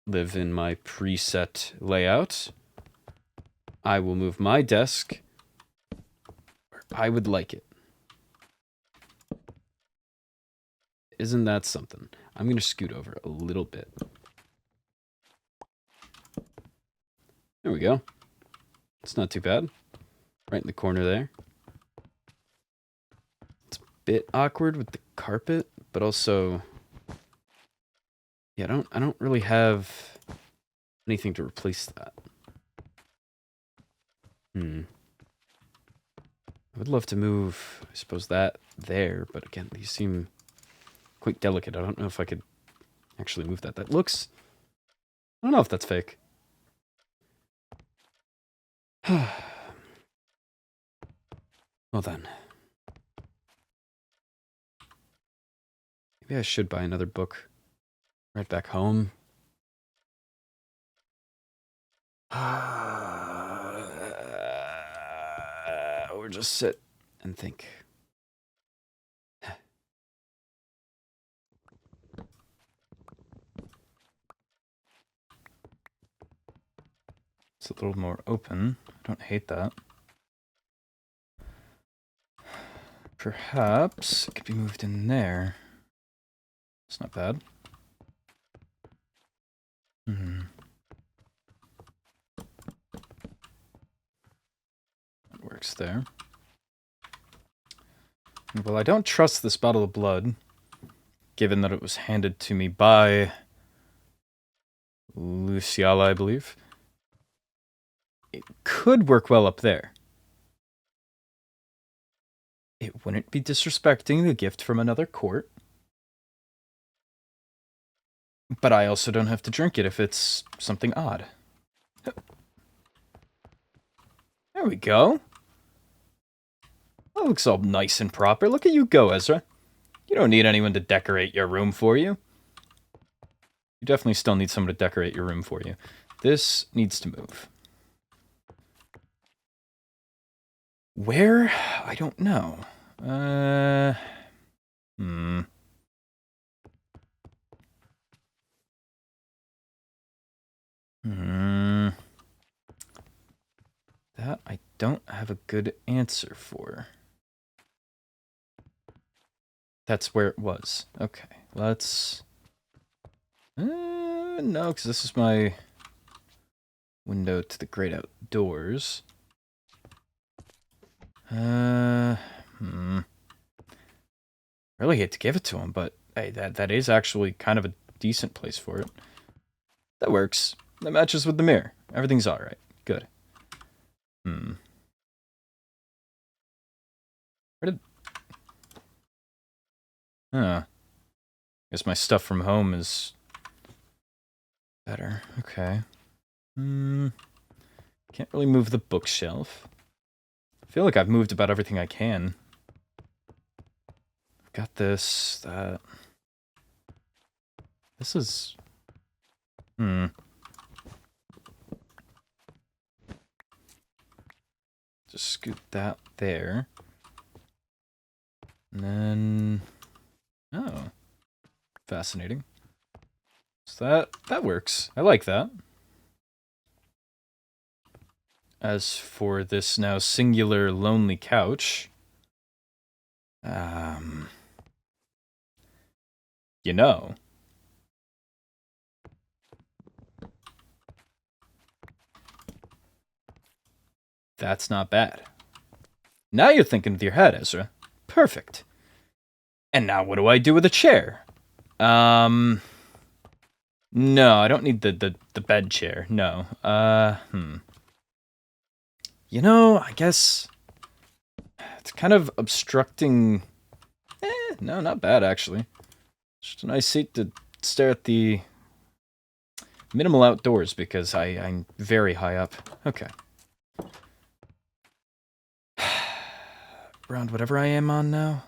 live in my preset layout. I will move my desk where I would like it. Isn't that something? I'm going to scoot over a little bit. There we go. It's not too bad. Right in the corner there. It's a bit awkward with the carpet, but also... Yeah, I don't really have anything to replace that. I would love to move, I suppose, that there, but again, these seem quite delicate. I don't know if I could actually move that. That looks I don't know if that's fake. Well then. Maybe I should buy another book. Right back home. Or just sit and think. It's a little more open. I don't hate that. Perhaps it could be moved in there. It's not bad. That works there. Well, I don't trust this bottle of blood, given that it was handed to me by Luciala, I believe. It could work well up there. It wouldn't be disrespecting the gift from another court. But I also don't have to drink it if it's something odd. There we go. That looks all nice and proper. Look at you go, Ezra. You don't need anyone to decorate your room for you. You definitely still need someone to decorate your room for you. This needs to move. Where? I don't know. That I don't have a good answer for. That's where it was. Okay, let's... no, because this is my window to the great outdoors. Really hate to give it to him, but hey, that is actually kind of a decent place for it. That works. That matches with the mirror. Everything's alright. Good. Where did... Guess my stuff from home is better. Okay. Can't really move the bookshelf. I feel like I've moved about everything I can. I've got this, that. This is... Just scoot that there. And then... Oh. Fascinating. So that works. I like that. As for this now singular lonely couch... You know... That's not bad. Now you're thinking with your head, Ezra. Perfect. And now what do I do with a chair? No, I don't need the bed chair. No. You know, I guess it's kind of obstructing... no, not bad, actually. Just a nice seat to stare at the minimal outdoors, because I'm very high up. Okay. Around whatever I am on now.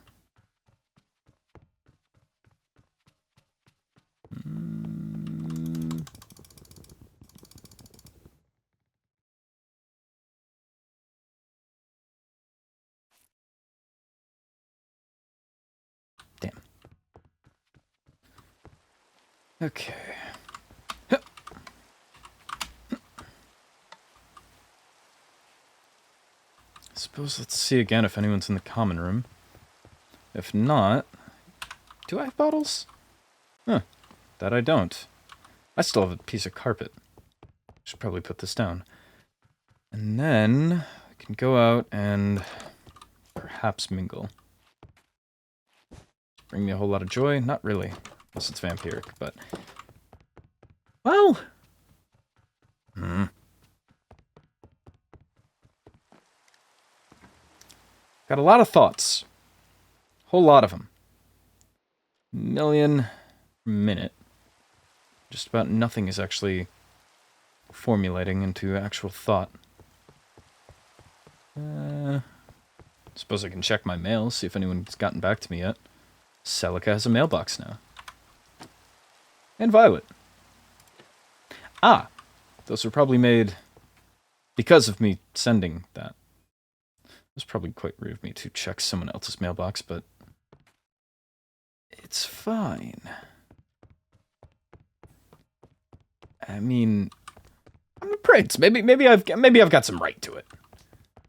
Damn. Okay. Suppose let's see again if anyone's in the common room. If not... Do I have bottles? Huh. That I don't. I still have a piece of carpet. Should probably put this down. And then... I can go out and... perhaps mingle. Bring me a whole lot of joy? Not really. Unless it's vampiric, but... Well... Got a lot of thoughts. Whole lot of them. Million per minute. Just about nothing is actually formulating into actual thought. Suppose I can check my mail, see if anyone's gotten back to me yet. Celica has a mailbox now. And Violet. Ah! Those were probably made because of me sending that. It was probably quite rude of me to check someone else's mailbox, but it's fine. I mean, I'm a prince. Maybe I've got some right to it.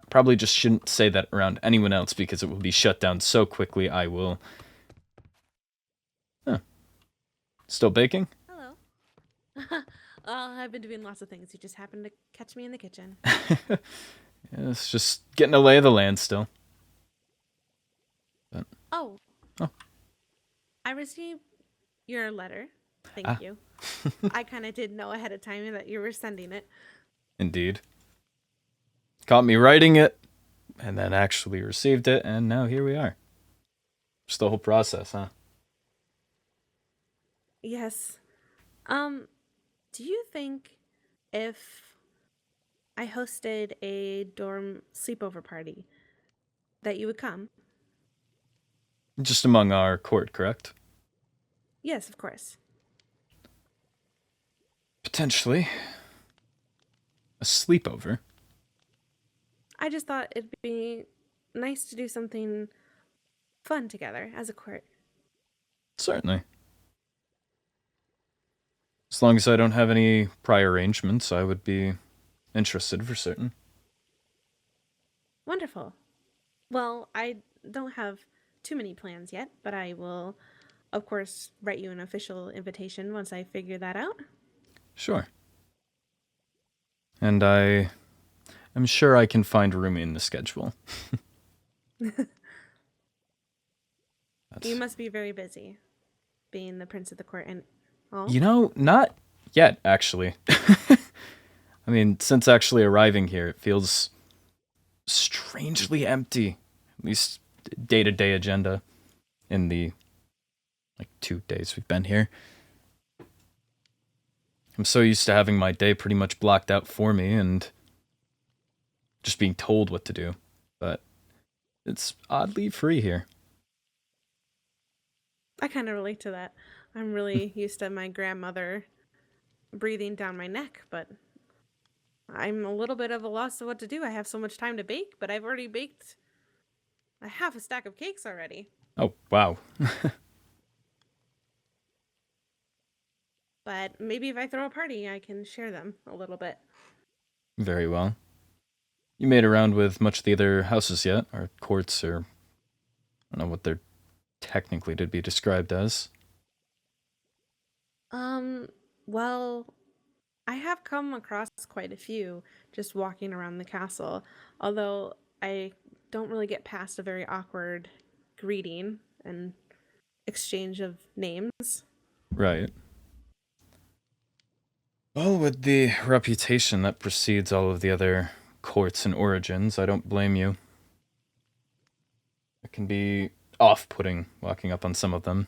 Probably just shouldn't say that around anyone else because it will be shut down so quickly. I will. Huh. Still baking? Hello. Well, I've been doing lots of things. You just happened to catch me in the kitchen. Yeah, it's just getting a lay of the land still. But, Oh. Oh. I received your letter. Thank Ah. you. I kind of didn't know ahead of time that you were sending it. Indeed. Caught me writing it, and then actually received it, and now here we are. Just the whole process, huh? Yes. Do you think if I hosted a dorm sleepover party that you would come? Just among our court, correct? Yes, of course. Potentially. A sleepover? I just thought it'd be nice to do something fun together as a court. Certainly. As long as I don't have any prior arrangements, I would be interested for certain. Wonderful. Well, I don't have too many plans yet, but I will, of course, write you an official invitation once I figure that out. Sure. And I'm sure I can find room in the schedule. You must be very busy, being the prince of the court and all. You know, not yet, actually. I mean, since actually arriving here, it feels strangely empty. At least day-to-day agenda in the, 2 days we've been here. I'm so used to having my day pretty much blocked out for me and just being told what to do. But it's oddly free here. I kind of relate to that. I'm really used to my grandmother breathing down my neck, but I'm a little bit of a loss of what to do. I have so much time to bake, but I've already baked a half a stack of cakes already. Oh, wow. But maybe if I throw a party, I can share them a little bit. Very well. You made around with much of the other houses yet? Or courts, or I don't know what they're technically to be described as. Well, I have come across quite a few just walking around the castle, although I don't really get past a very awkward greeting and exchange of names. Right. Well, with the reputation that precedes all of the other courts and origins, I don't blame you. It can be off-putting walking up on some of them.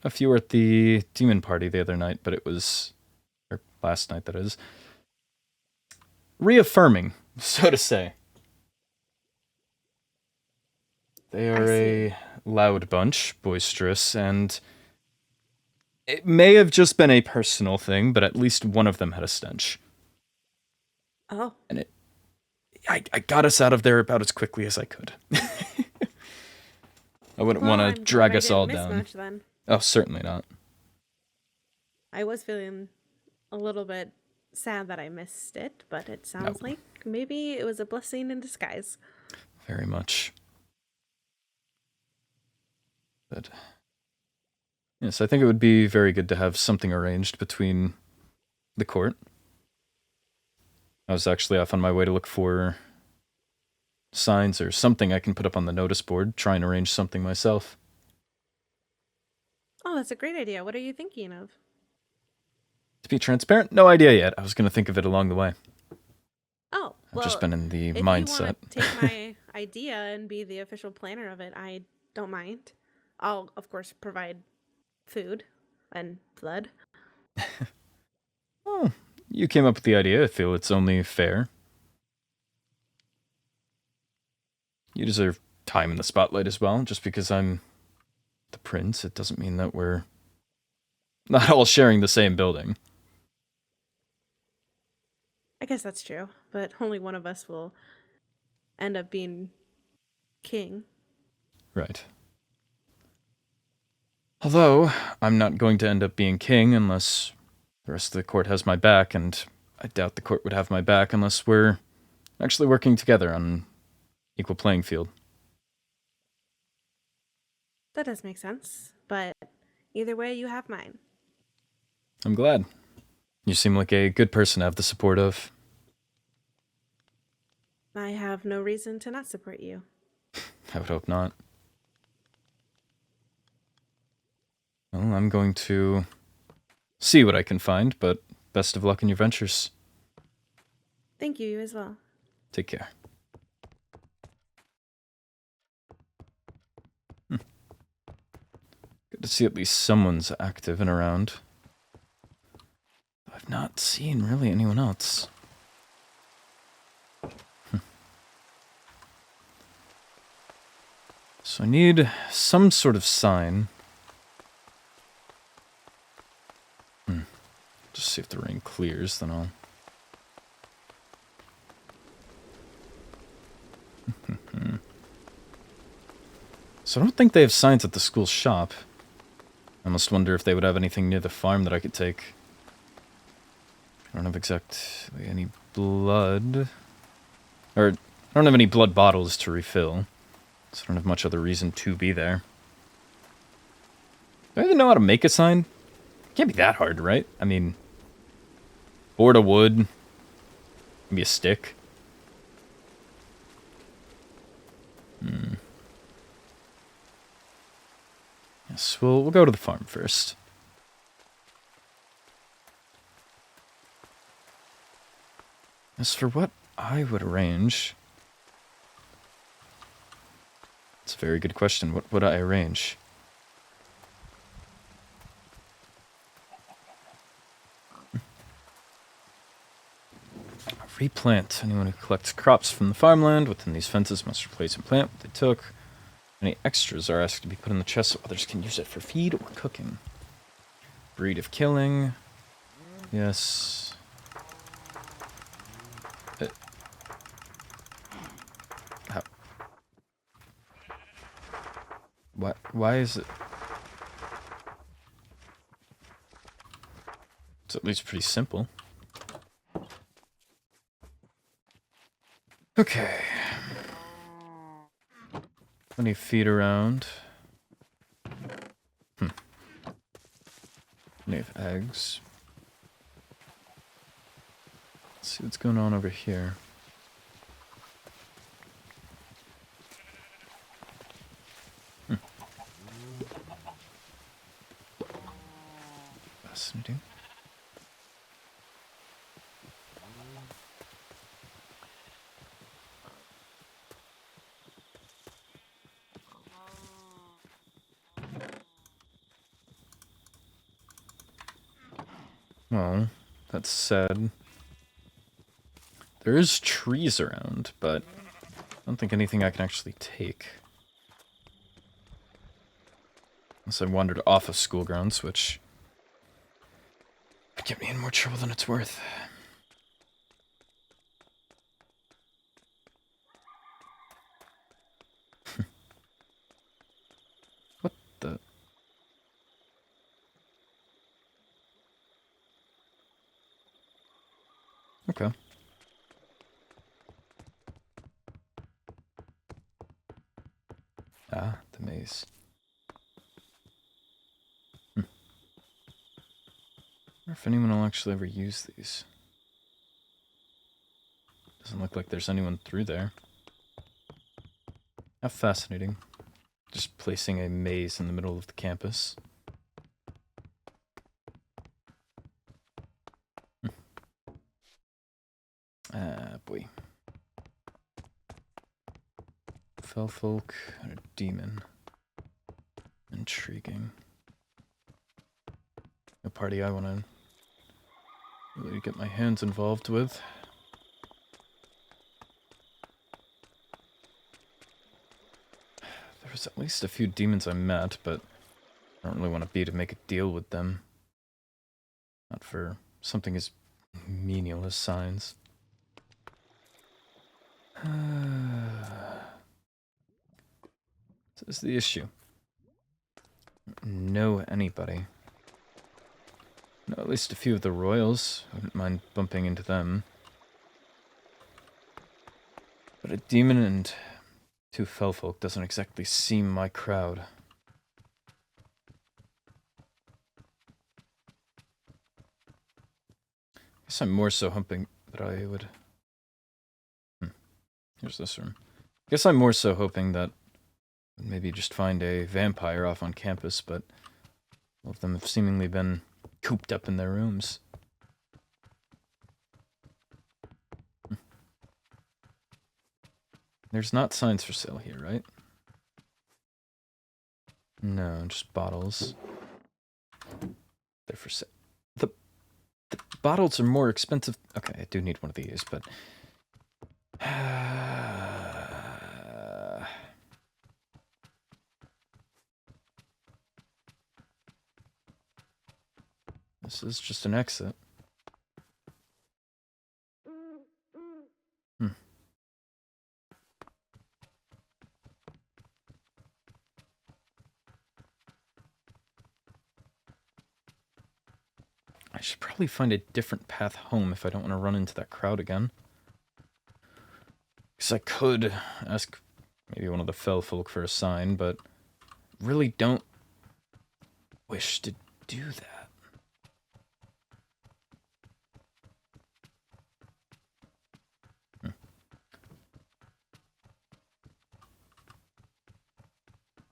A few were at the demon party the other night, but it was, or last night that is, reaffirming, so to say. They are a loud bunch, boisterous, and it may have just been a personal thing, but at least one of them had a stench. Oh. And I got us out of there about as quickly as I could. I wouldn't want to drag us all down. Much, then. Oh, certainly not. I was feeling a little bit sad that I missed it, but it sounds like maybe it was a blessing in disguise. Very much. But yes, I think it would be very good to have something arranged between the court. I was actually off on my way to look for signs or something I can put up on the notice board, try and arrange something myself. Oh, that's a great idea. What are you thinking of? To be transparent, no idea yet. I was going to think of it along the way. Oh, well, I've just been in the if mindset. you want to take my idea and be the official planner of it, I don't mind. I'll, of course, provide food and blood. Oh, You came up with the idea. I feel it's only fair. You deserve time in the spotlight as well. Just because I'm the prince, it doesn't mean that we're not all sharing the same building. I guess that's true, but only one of us will end up being king. Right. Although, I'm not going to end up being king unless the rest of the court has my back, and I doubt the court would have my back unless we're actually working together on an equal playing field. That does make sense, but either way, you have mine. I'm glad. You seem like a good person to have the support of. I have no reason to not support you. I would hope not. Well, I'm going to see what I can find, but best of luck in your ventures. Thank you as well. Take care. Good to see at least someone's active and around. I've not seen really anyone else. So I need some sort of sign. Just see if the rain clears, then I'll... So I don't think they have signs at the school shop. I must wonder if they would have anything near the farm that I could take. I don't have exactly any blood. Or, I don't have any blood bottles to refill. So I don't have much other reason to be there. Do I even know how to make a sign? Can't be that hard, right? I mean, board of wood, maybe a stick. Yes, we'll go to the farm first. As for what I would arrange... It's a very good question. What would I arrange? Replant. Anyone who collects crops from the farmland within these fences must replace and plant what they took. Any extras are asked to be put in the chest so others can use it for feed or cooking. Breed of killing. Yes. How? What? Why is it? It's at least pretty simple. Okay. Plenty of feed around. Plenty of eggs. Let's see what's going on over here. Fascinating. Well, that's sad. There is trees around, but I don't think anything I can actually take. Unless I wandered off of school grounds, which would get me in more trouble than it's worth. What the... Okay. Ah, the maze. I wonder if anyone will actually ever use these. Doesn't look like there's anyone through there. How fascinating. Just placing a maze in the middle of the campus. Ah, boy. Fell folk and a demon. Intriguing. A party I want to really get my hands involved with. There was at least a few demons I met, but I don't really want to make a deal with them. Not for something as menial as signs. This is the issue. Know anybody. Know at least a few of the royals. Wouldn't mind bumping into them. But a demon and 2 fellfolk doesn't exactly seem my crowd. Guess I'm more so hoping that I would... Here's this room. Guess I'm more so hoping that I'd maybe just find a vampire off on campus, but all of them have seemingly been cooped up in their rooms. There's not signs for sale here, right? No, just bottles. They're for sale. The bottles are more expensive. Okay, I do need one of these, but... This is just an exit. I should probably find a different path home if I don't want to run into that crowd again. Because I could ask maybe one of the fell folk for a sign, but really don't wish to do that.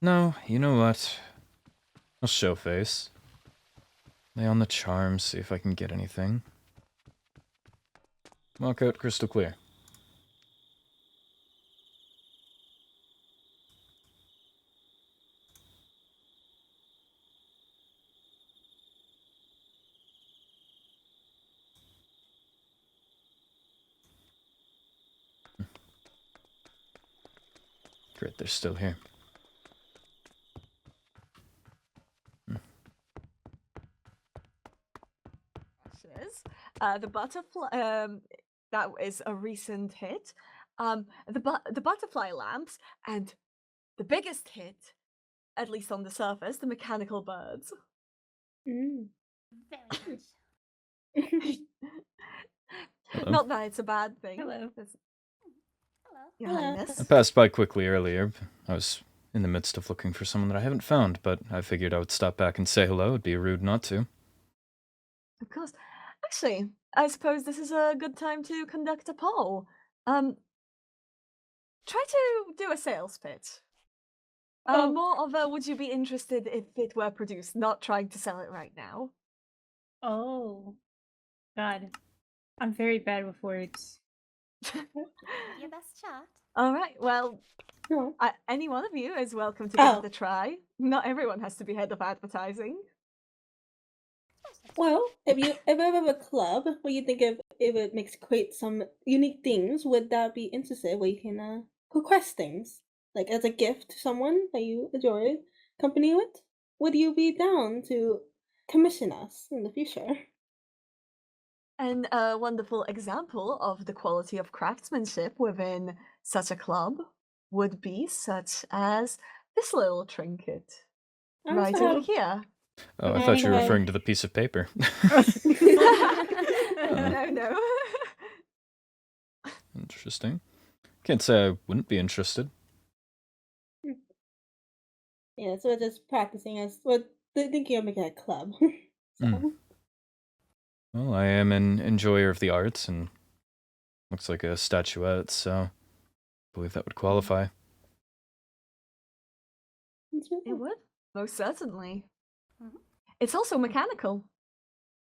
No, you know what? I'll show face. Lay on the charm, see if I can get anything. Walk out crystal clear. Great, they're still here. The butterfly, that is a recent hit. The butterfly lamps, and the biggest hit, at least on the surface, the mechanical birds. Mm. Very nice. Hello. Not that it's a bad thing. Hello. Hello. Your Hello. Highness. I passed by quickly earlier. I was in the midst of looking for someone that I haven't found, but I figured I would stop back and say hello. It'd be rude not to. Of course. Actually, I suppose this is a good time to conduct a poll. Try to do a sales pitch. Oh. More of a would you be interested if it were produced, not trying to sell it right now. Oh. God. I'm very bad with words. Your best shot. All right, well, No. any one of you is welcome to give Oh. it a try. Not everyone has to be head of advertising. Well, if you ever have a club where you think if it makes create some unique things, would that be interested where you can request things? Like as a gift to someone that you enjoy company with? Would you be down to commission us in the future? And a wonderful example of the quality of craftsmanship within such a club would be such as this little trinket I right also over have- here. Oh, I Okay, thought you were well- referring to the piece of paper. No. Interesting. Can't say I wouldn't be interested. Yeah, so we're just practicing as we're thinking of making a club. So, Mm. Well, I am an enjoyer of the arts, and looks like a statuette, so I believe that would qualify. it's really It cool. would, most certainly. Mhm. It's also mechanical.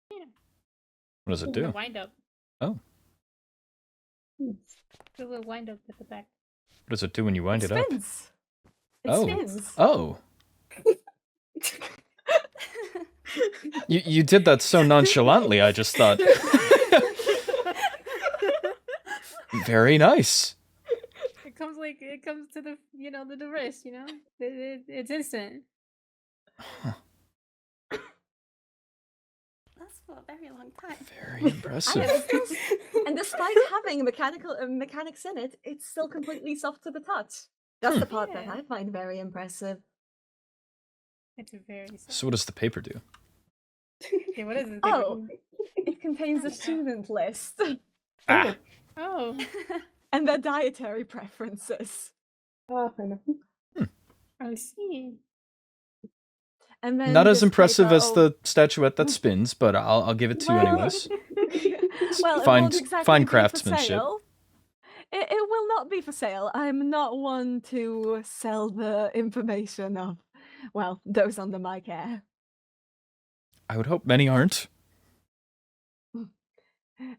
What does it The do? wind up. Oh, Hmm. The little wind up at the back. what does it do when you wind it up? spins. It Oh. spins. Oh, you did that so nonchalantly, I just thought... Very nice. It comes to the the wrist. It's instant. That's for a very long time. Very impressive. And despite having mechanics in it, it's still completely soft to the touch. That's the part that Yeah. I find very impressive. It's a very. So what does the paper do? Okay, what is it? Oh, it contains a student list Ah, Oh. and their dietary preferences. Oh, fair enough. I see. And then not as this impressive paper as the statuette that spins, but I'll give it to you anyways. Well, it Fine- won't exactly fine be for craftsmanship. sale. It will not be for sale. I'm not one to sell the information of, well, those under my care. I would hope many aren't.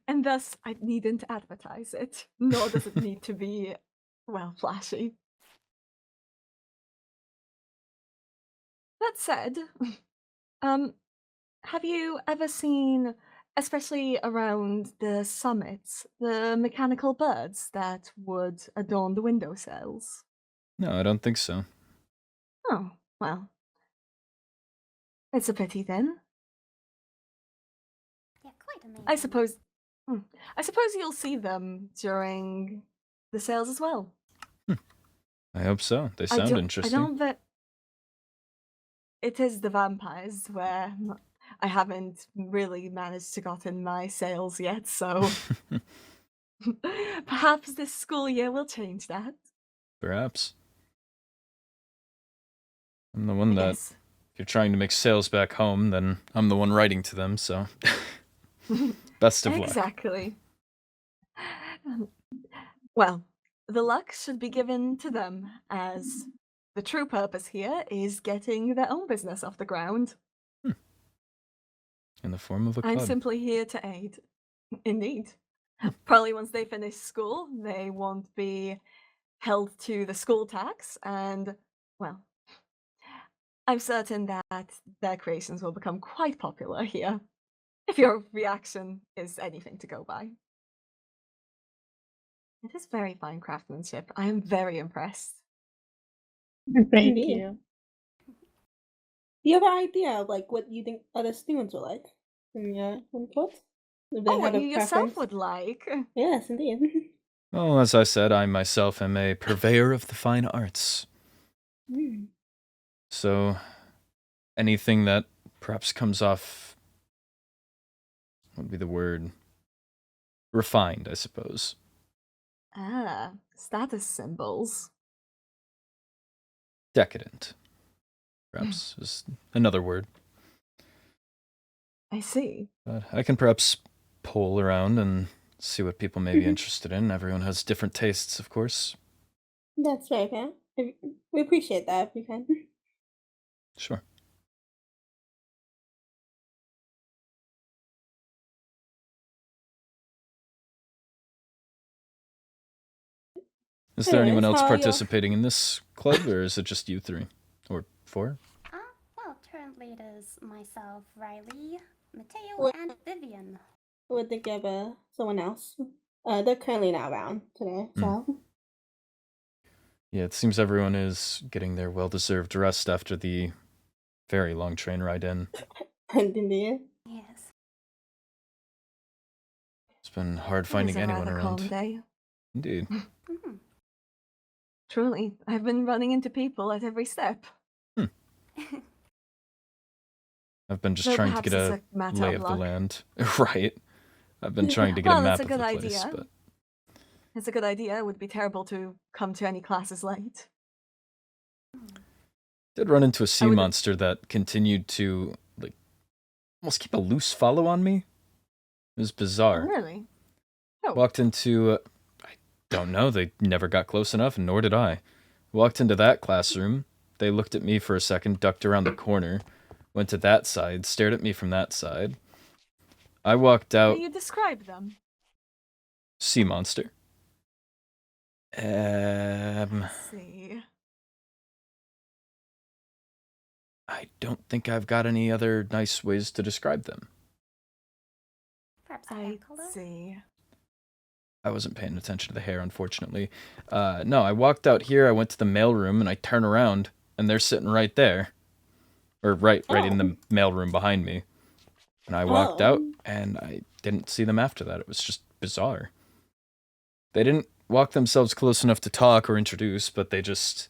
And thus, I needn't advertise it, nor does it need to be, well, flashy. That said, have you ever seen, especially around the summits, the mechanical birds that would adorn the windowsills? No, I don't think so. Oh, well. It's a pity then. Yeah, quite amazing. I suppose you'll see them during the sales as well. I hope so. They sound interesting. I don't bet it is the vampires where I haven't really managed to gotten my sales yet, so perhaps this school year will change that. Perhaps. I'm the one that, Yes. if you're trying to make sales back home, then I'm the one writing to them, so best of luck. Exactly. Well, the luck should be given to them, as the true purpose here is getting their own business off the ground. In the form of a I'm club. simply here to aid. Indeed. Probably once they finish school, they won't be held to the school tax, and, well, I'm certain that their creations will become quite popular here, if your reaction is anything to go by. It is very fine craftsmanship. I am very impressed. Thank Indeed. you. Do you have an idea of like what you think other students are like in your input? Do they Oh, what have a you yourself preference? would like. Yes, indeed. Well, as I said, I myself am a purveyor of the fine arts. Mm. So, anything that perhaps comes off, what would be the word? Refined, I suppose. Ah, status symbols. Decadent, perhaps, is another word. I see. But I can perhaps poll around and see what people may be interested in. Everyone has different tastes, of course. That's very fair. We appreciate that if you can. Sure. Is there anyone Anyways, else how are your- participating in this club, or is it just you three? Or four? Well, currently it is myself, Riley, Mateo, What- and Vivian. Would they give someone else? They're currently not around today, so Yeah, it seems everyone is getting their well-deserved rest after the very long train ride in. indeed. Yes. It's been hard It finding is a anyone rather calm around. day. Indeed. Mhm. Truly, I've been running into people at every step. I've been just Though trying to perhaps get it's a matter lay of of the luck. land. Right. I've been trying to get Well, a map it's a of the good place, idea. but It's a good idea. It would be terrible to come to any classes late. did run into a sea would've- monster that continued to like almost keep a loose follow on me. It was Oh, bizarre. really? Oh, Walked into I don't know, they never got close enough, and nor did I. Walked into that classroom, they looked at me for a second, ducked around the corner, went to that side, stared at me from that side. I walked how out, do you describe them? sea monster. Let's see. I don't think I've got any other nice ways to describe them. Perhaps a I hair color? see. I wasn't paying attention to the hair, unfortunately. No, I walked out here, I went to the mailroom, and I turn around, and they're sitting right there. Or right in the mailroom behind me. And I walked out, and I didn't see them after that. It was just bizarre. They didn't walk themselves close enough to talk or introduce, but they just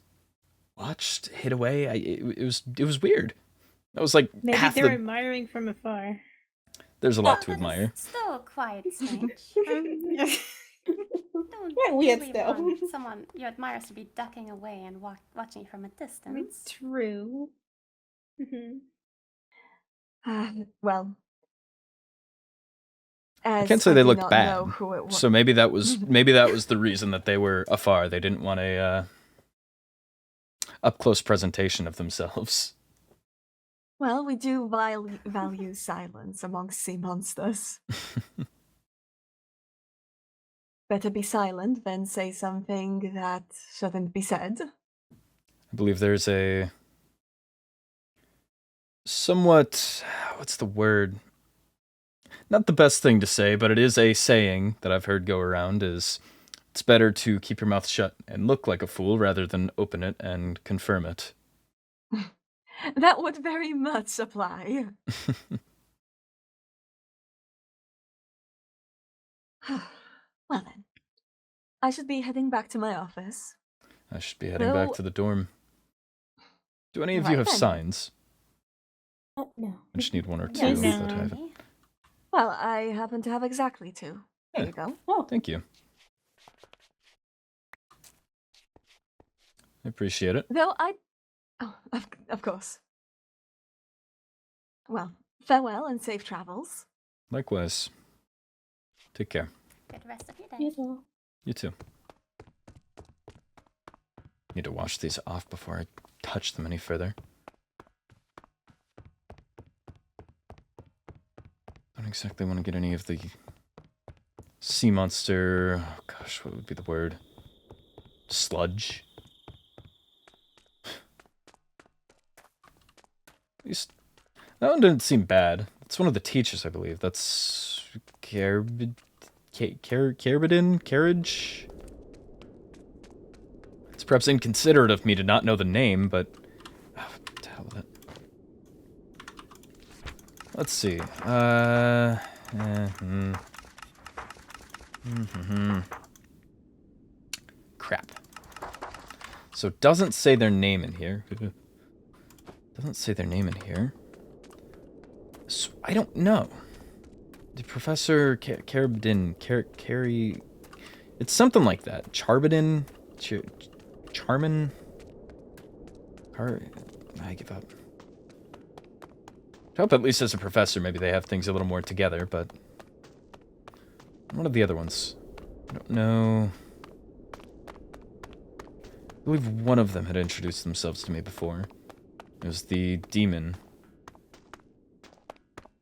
watched, hid away. It was weird. That was like Maybe half they're the... admiring from afar. There's a lot to admire. Still quite strange. Don't Yeah, weird really still. want someone you admire to be ducking away and watching from a distance. True. Well, I as can't say I they do looked not bad. know who it was. So maybe that was the reason that they were afar. They didn't want a up-close presentation of themselves. Well, we do value silence among sea monsters. Better be silent than say something that shouldn't be said. I believe there's a somewhat, what's the word? Not the best thing to say, but it is a saying that I've heard go around is, it's better to keep your mouth shut and look like a fool rather than open it and confirm it. That would very much apply. Well then, I should be heading back to my office. I should be heading back to the dorm. Do any of you Right have then. signs? No. I just need one or two. Yes. That I have it. Well, I happen to have exactly 2. There you go. Oh, Thank you. I appreciate it. Though Oh, of course. Well, farewell and safe travels. Likewise. Take care. Good rest of your day. you too. You too. Need to wash these off before I touch them any further. Don't exactly want to get any of the sea monster... Oh gosh, what would be the word? Sludge? At least... That one didn't seem bad. It's one of the teachers, I believe. That's... Carbidin? Carriage? It's perhaps inconsiderate of me to not know the name, but... Oh, what the hell with it. Let's see. Crap. So it doesn't say their name in here. Doesn't say their name in here. So I don't know. The Professor Carabidin, Carry... It's something like that. Charbidin? Charmin? I give up. I hope at least as a professor, maybe they have things a little more together, but... One of the other ones. I don't know... I believe one of them had introduced themselves to me before. It was the demon.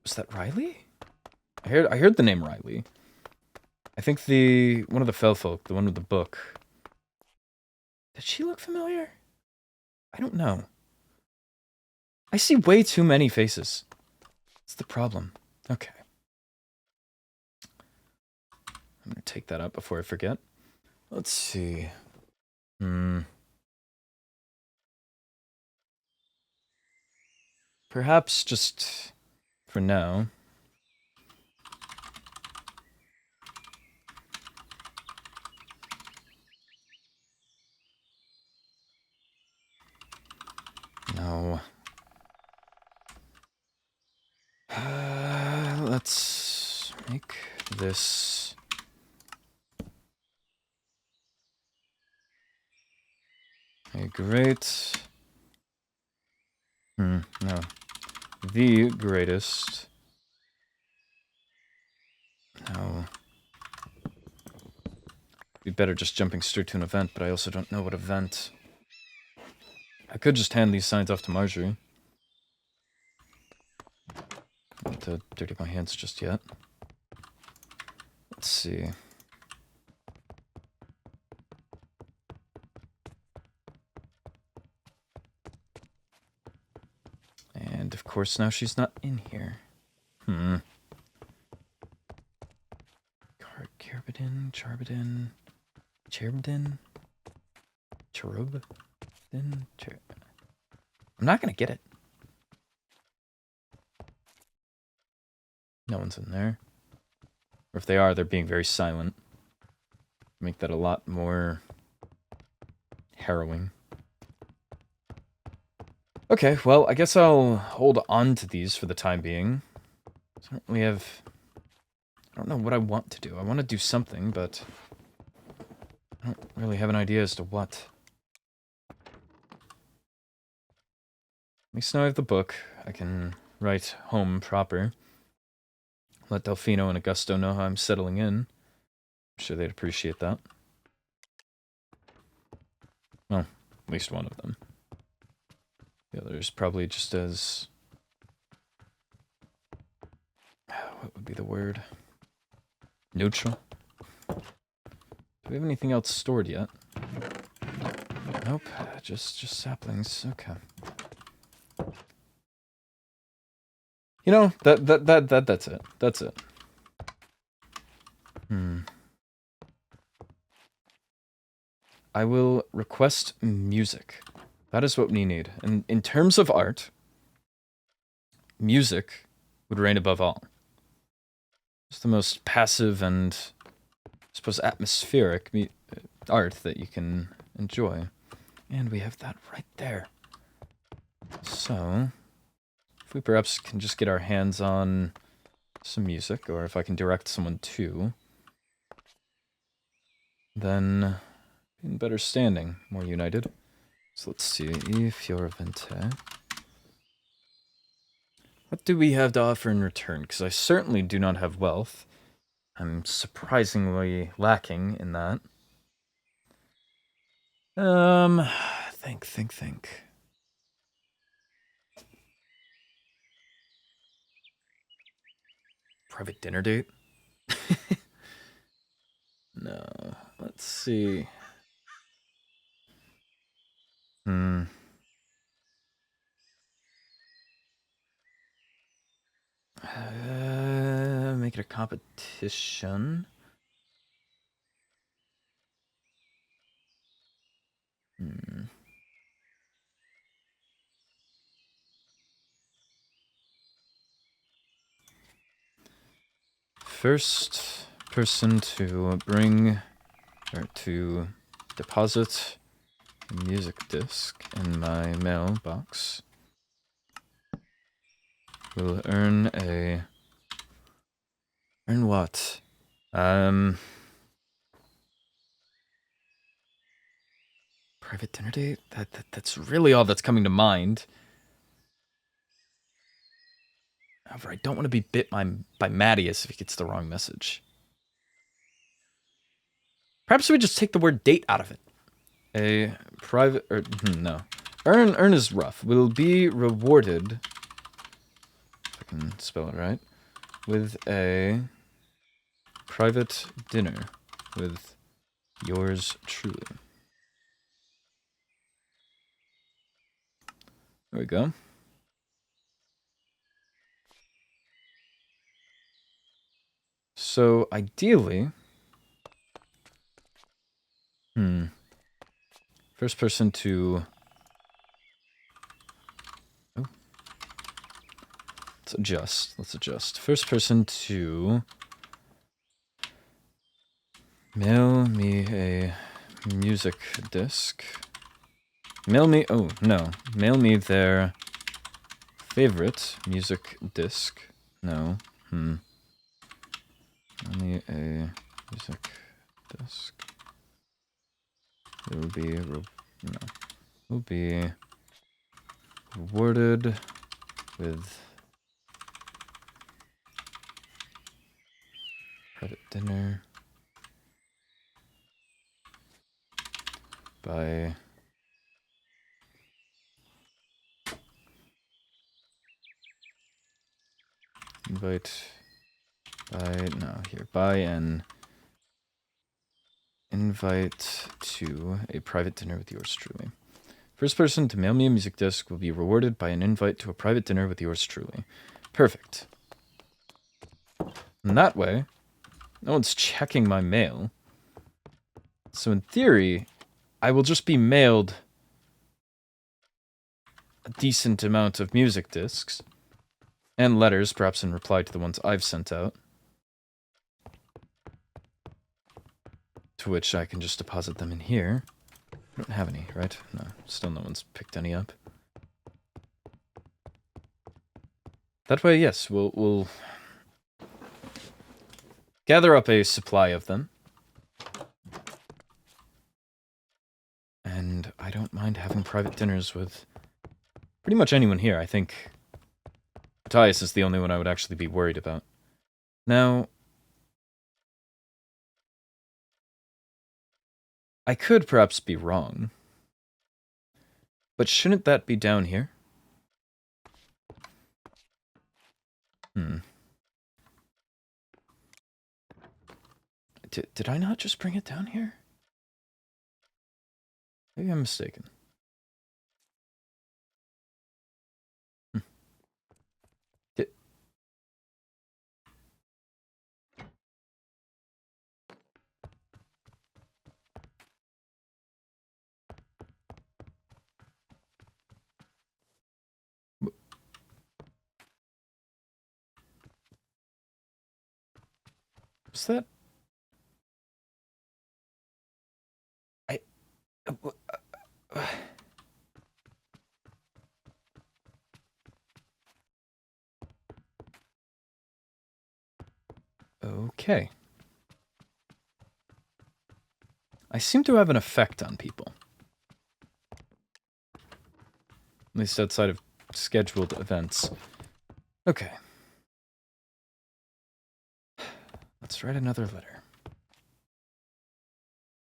Was that Riley? I heard the name Riley. I think one of the fell folk, the one with the book. Did she look familiar? I don't know. I see way too many faces. That's the problem. Okay. I'm gonna take that out before I forget. Let's see. Perhaps just for now. No. Let's make this... a great... no. The greatest... No. Be better just jumping straight to an event, but I also don't know what event. I could just hand these signs off to Marjorie. Not to dirty my hands just yet. Let's see. And of course now she's not in here. Carabidin, Charbadin. Cherubdin? Cherubdin? I'm not gonna get it. No one's in there. Or if they are, they're being very silent. Make that a lot more harrowing. Okay, well, I guess I'll hold on to these for the time being. I don't really have... I don't know what I want to do. I want to do something, but... I don't really have an idea as to what. At least now I have the book. I can write home proper. Let Delfino and Augusto know how I'm settling in. I'm sure they'd appreciate that. Well, at least one of them. The others probably just as... What would be the word? Neutral? Do we have anything else stored yet? Nope, just saplings. Okay. You know, that's it. That's it. I will request music. That is what we need. And in terms of art, music would reign above all. It's the most passive and, I suppose, atmospheric art that you can enjoy. And we have that right there. So, if we perhaps can just get our hands on some music, or if I can direct someone to, then in better standing, more united. So let's see, E Fioravente. What do we have to offer in return? Because I certainly do not have wealth. I'm surprisingly lacking in that. Think. Private dinner date? No, let's see. Make it a competition. First person to bring, or to deposit a music disc in my mailbox will earn a... Earn what? Private dinner date? That's really all that's coming to mind. However, I don't want to be bit by Mattias if he gets the wrong message. Perhaps we just take the word date out of it. A private... Or, no. Earn is rough. Will be rewarded... If I can spell it right. With a private dinner with yours truly. There we go. So, ideally... First person to... Oh. Let's adjust. First person to... Mail me a music disc. Mail me... Oh, no. Mail me their favorite music disc. No. Mail me a music disc. It will be... will be rewarded with private dinner by by an invite to a private dinner with yours truly. First person to mail me a music disc will be rewarded by an invite to a private dinner with yours truly. Perfect. And that way, no one's checking my mail. So in theory, I will just be mailed a decent amount of music discs and letters, perhaps in reply to the ones I've sent out, to which I can just deposit them in here. I don't have any, right? No, still no one's picked any up. That way, yes, we'll gather up a supply of them. And I don't mind having private dinners with pretty much anyone here. I think Matthias is the only one I would actually be worried about. Now, I could perhaps be wrong, but shouldn't that be down here? Did I not just bring it down here? Maybe I'm mistaken. Was that? Okay. I seem to have an effect on people. At least outside of scheduled events. Okay. Let's write another letter.